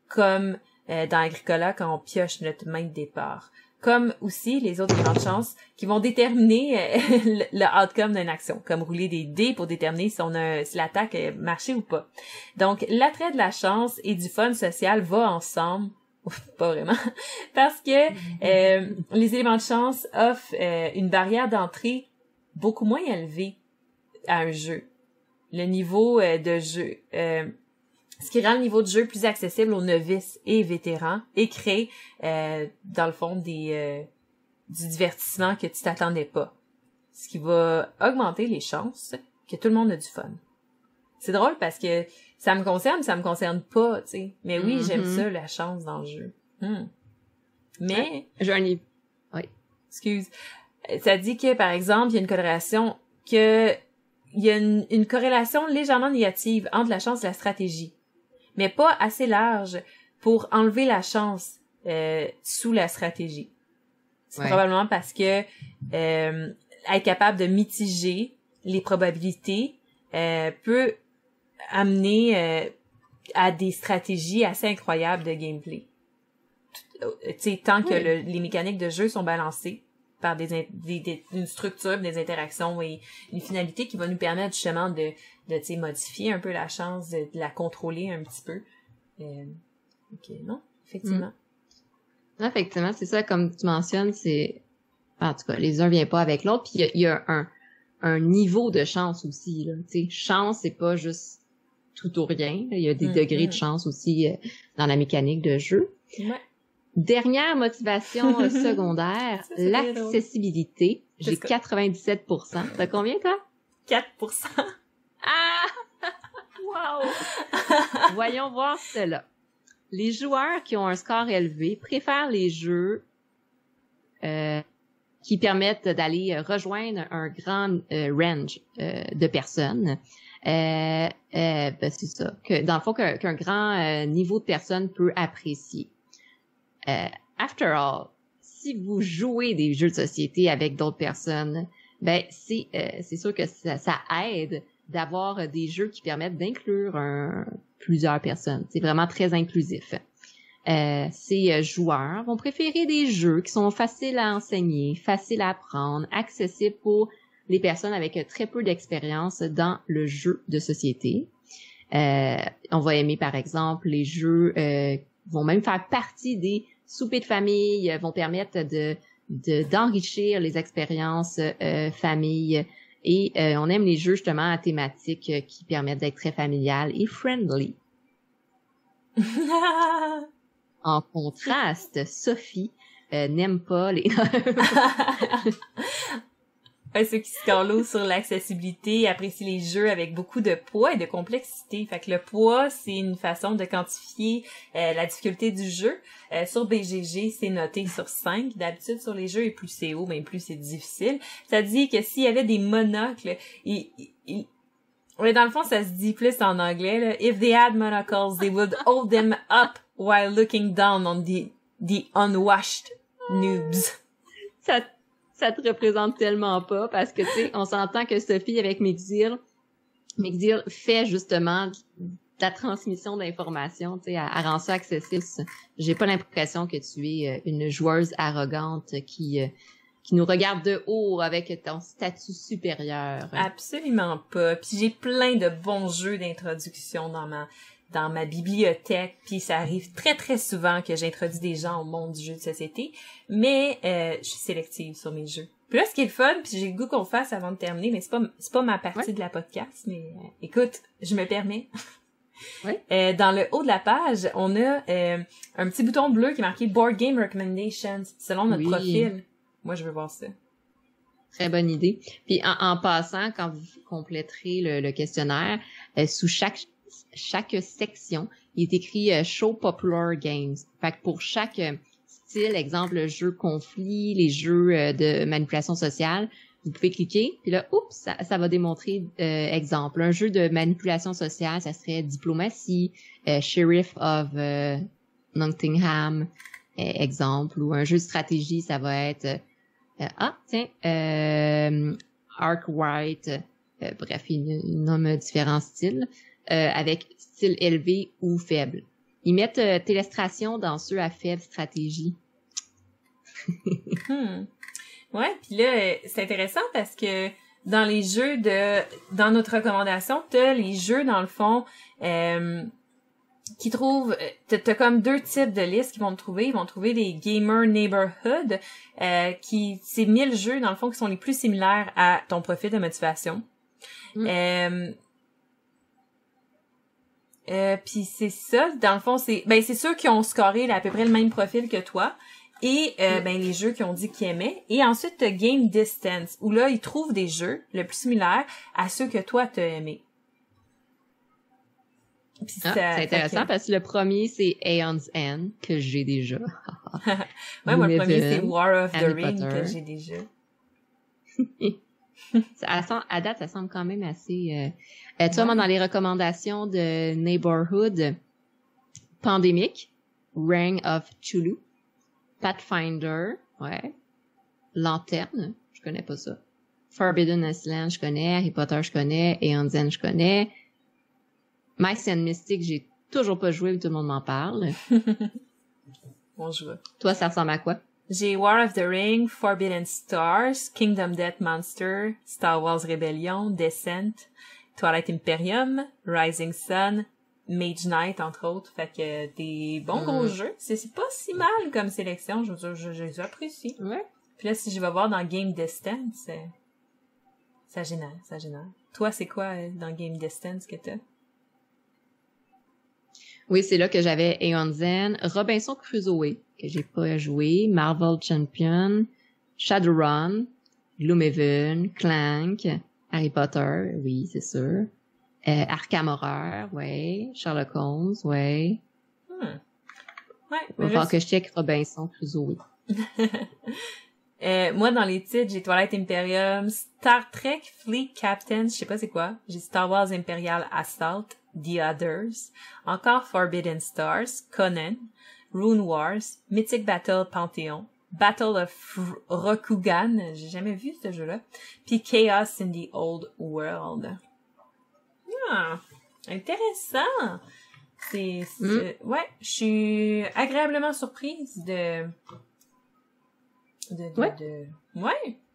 Comme dans Agricola quand on pioche notre main de départ. Comme aussi les autres grandes chances qui vont déterminer le outcome d'une action, comme rouler des dés pour déterminer si l'attaque a marché ou pas. Donc, l'attrait de la chance et du fun social va ensemble, pas vraiment, parce que les éléments de chance offrent une barrière d'entrée beaucoup moins élevée à un jeu. Le niveau de jeu... ce qui rend le niveau de jeu plus accessible aux novices et vétérans et crée, dans le fond, du divertissement que tu t'attendais pas. Ce qui va augmenter les chances que tout le monde a du fun. C'est drôle parce que ça me concerne pas, tu sais. Mais oui, j'aime ça, la chance dans le jeu. Mais... J'ai un livre. Oui. Excuse. Ça dit que, par exemple, il y a une corrélation une corrélation légèrement négative entre la chance et la stratégie. Mais pas assez large pour enlever la chance sous la stratégie. C'est probablement parce que être capable de mitiger les probabilités peut amener à des stratégies assez incroyables de gameplay. tu sais, tant que les mécaniques de jeu sont balancées par une structure, des interactions et une finalité qui va nous permettre justement de tu sais, modifier un peu la chance, de la contrôler un petit peu. Ok, non, effectivement. Effectivement, c'est ça, comme tu mentionnes, c'est... En tout cas, les uns viennent pas avec l'autre, puis il y a un niveau de chance aussi, là. Tu sais, chance, c'est pas juste tout ou rien. Il y a des degrés de chance aussi dans la mécanique de jeu. Ouais. Dernière motivation secondaire, l'accessibilité. J'ai 97%. T'as combien, toi? 4%. Ah! Wow! Voyons voir cela. Les joueurs qui ont un score élevé préfèrent les jeux qui permettent d'aller rejoindre un grand range de personnes. Ben c'est ça. Dans le fond, qu'un grand niveau de personnes peut apprécier. After all, si vous jouez des jeux de société avec d'autres personnes, ben c'est sûr que ça aide d'avoir des jeux qui permettent d'inclure plusieurs personnes. C'est vraiment très inclusif. Ces joueurs vont préférer des jeux qui sont faciles à enseigner, faciles à apprendre, accessibles pour les personnes avec très peu d'expérience dans le jeu de société. On va aimer, par exemple, les jeux vont même faire partie des soupers de famille, vont permettre d'enrichir les expériences famille. Et on aime les jeux justement à thématique qui permettent d'être très familiales et friendly. En contraste, Sophie n'aime pas les... Ceux qui se calent sur l'accessibilité apprécient les jeux avec beaucoup de poids et de complexité. Fait que le poids, c'est une façon de quantifier la difficulté du jeu. Sur BGG, c'est noté sur 5. D'habitude, sur les jeux, et plus c'est haut, plus c'est difficile. Ça dit que s'il y avait des monocles, ouais, dans le fond, ça se dit plus en anglais, là. If they had monocles, they would hold them up while looking down on the unwashed noobs. Ça te représente tellement pas parce que, tu sais, on s'entend que Sophie, avec Mexil fait justement de la transmission d'informations, tu sais, elle rend ça accessible. J'ai pas l'impression que tu es une joueuse arrogante qui nous regarde de haut avec ton statut supérieur. Absolument pas. Puis j'ai plein de bons jeux d'introduction dans ma bibliothèque, puis ça arrive très très souvent que j'introduis des gens au monde du jeu de société, mais je suis sélective sur mes jeux. Puis là, ce qui est le fun, puis j'ai le goût qu'on le fasse avant de terminer, mais c'est pas ma partie de la podcast, mais écoute, je me permets. Ouais. Dans le haut de la page, on a un petit bouton bleu qui est marqué Board Game Recommendations selon notre profil. Moi, je veux voir ça. Très bonne idée. Puis en passant, quand vous compléterez le questionnaire, sous chaque section, il est écrit Show Popular Games. Fait que pour chaque style, exemple, le jeu conflit, les jeux de manipulation sociale, vous pouvez cliquer, puis là, oups, ça va démontrer, exemple, un jeu de manipulation sociale, ça serait Diplomatie, Sheriff of Nottingham, exemple, ou un jeu de stratégie, ça va être Arc White, bref, il nomme différents styles. Avec style élevé ou faible. Ils mettent Télestration dans ceux à faible stratégie. Ouais, puis là, c'est intéressant parce que dans les jeux dans notre recommandation, t'as les jeux, dans le fond, qui trouvent... T'as comme deux types de listes qu'ils vont trouver. Ils vont trouver les Gamer Neighborhood, c'est 1000 jeux, dans le fond, qui sont les plus similaires à ton profil de motivation. Puis c'est ça, dans le fond, c'est ceux qui ont scoré à peu près le même profil que toi et les jeux qui ont dit qu'ils aimaient. Et ensuite, t'as Game Distance, où là, ils trouvent des jeux le plus similaires à ceux que toi, t'as aimés. C'est intéressant parce que le premier, c'est Aeon's End, que j'ai déjà. Ouais, moi, le premier, c'est War of the Ring, que j'ai déjà. À date, ça semble quand même assez... tu vois, moi, dans les recommandations de Neighborhood, Pandemic, Reign of Chulu, Pathfinder, Lanterne, je connais pas ça. Forbidden Island, je connais. Harry Potter, je connais. Aeon's End, je connais. Mice and Mystic, j'ai toujours pas joué, mais tout le monde m'en parle. on joue. Toi, ça ressemble à quoi? J'ai War of the Ring, Forbidden Stars, Kingdom Death Monster, Star Wars Rebellion, Descent, Twilight Imperium, Rising Sun, Mage Knight, entre autres. Fait que des bons gros jeux. C'est pas si mal comme sélection. Je veux dire, je les apprécie. Ouais. Puis là, si je vais voir dans Game Distance, ça génère. Toi, c'est quoi dans Game Distance que t'as? Oui, c'est là que j'avais Aeon Zen, Robinson Crusoe, que j'ai pas joué, Marvel Champion, Shadowrun, Gloomhaven, Clank, Harry Potter, oui, c'est sûr. Arkham Horror, ouais. Sherlock Holmes, ouais. Ouais. Il va falloir que je check Robinson Crusoe. Moi, dans les titres, j'ai Twilight Imperium, Star Trek Fleet Captain, je sais pas c'est quoi. J'ai Star Wars Imperial Assault, The Others, encore Forbidden Stars, Conan, Rune Wars, Mythic Battle Pantheon, Battle of Rokugan, j'ai jamais vu ce jeu-là, puis Chaos in the Old World. Ah, intéressant! Ouais, je suis agréablement surprise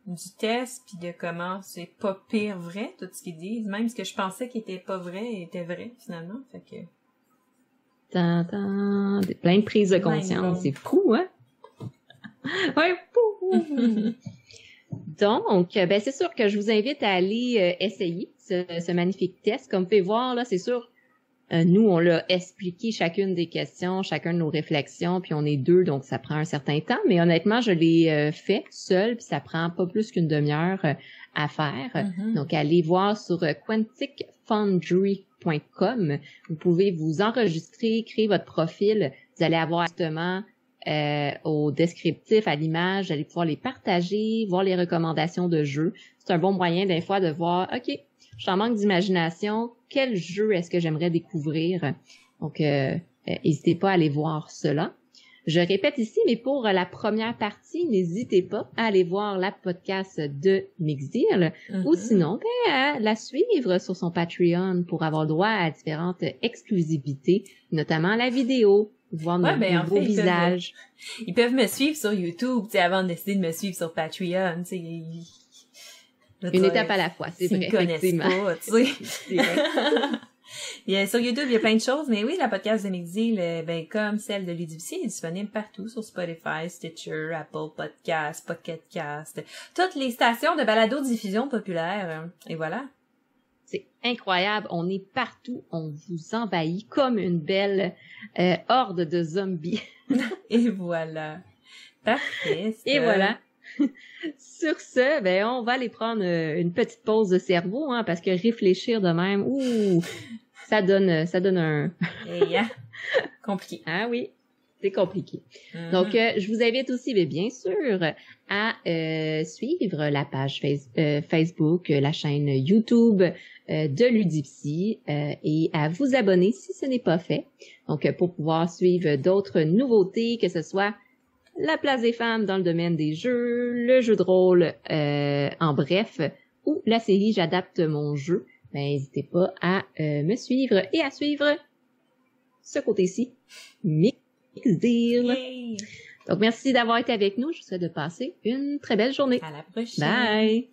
du test puis de comment c'est pas pire vrai tout ce qu'ils disent, même ce que je pensais qui était pas vrai était vrai finalement, fait que plein de prises de conscience, c'est fou, hein? Ouais, fou. Donc, ben c'est sûr que je vous invite à aller essayer ce magnifique test. Comme vous pouvez voir là, c'est sûr. Nous, on l'a expliqué chacune des questions, chacune de nos réflexions, puis on est deux, donc ça prend un certain temps. Mais honnêtement, je l'ai fait seule, puis ça prend pas plus qu'une demi-heure à faire. Donc, allez voir sur quanticfoundry.com. Vous pouvez vous enregistrer, créer votre profil. Vous allez avoir justement au descriptif, à l'image, vous allez pouvoir les partager, voir les recommandations de jeux. C'est un bon moyen des fois de voir, OK, je suis en manque d'imagination, quel jeu est-ce que j'aimerais découvrir? Donc, n'hésitez pas à aller voir cela. Je répète ici, mais pour la première partie, n'hésitez pas à aller voir la podcast de Mixdeal ou sinon, à la suivre sur son Patreon pour avoir droit à différentes exclusivités, notamment la vidéo, voir nos beaux visages. Ils peuvent me suivre sur YouTube, tu sais, avant de décider de me suivre sur Patreon, tu sais. Une étape à la fois, c'est vrai, effectivement. Pas, tu sais. Sur YouTube, il y a plein de choses, mais oui, la podcast de Mixdeal, comme celle de Ludivisi, est disponible partout sur Spotify, Stitcher, Apple Podcasts, Pocket Cast, toutes les stations de balado-diffusion populaire. Et voilà. C'est incroyable, on est partout, on vous envahit comme une belle horde de zombies. Et voilà. Parfait. Et voilà. Sur ce, on va aller prendre une petite pause de cerveau, hein, parce que réfléchir de même, ça donne un... Compliqué. Ah oui, c'est compliqué. Donc, je vous invite aussi, bien sûr, à suivre la page Facebook, la chaîne YouTube de Ludipsy et à vous abonner si ce n'est pas fait. Donc, pour pouvoir suivre d'autres nouveautés, que ce soit la place des femmes dans le domaine des jeux, le jeu de rôle en bref, ou la série J'adapte mon jeu, n'hésitez pas à me suivre et à suivre ce côté-ci, Mixdeal. Yay! Donc, merci d'avoir été avec nous. Je vous souhaite de passer une très belle journée. À la prochaine. Bye!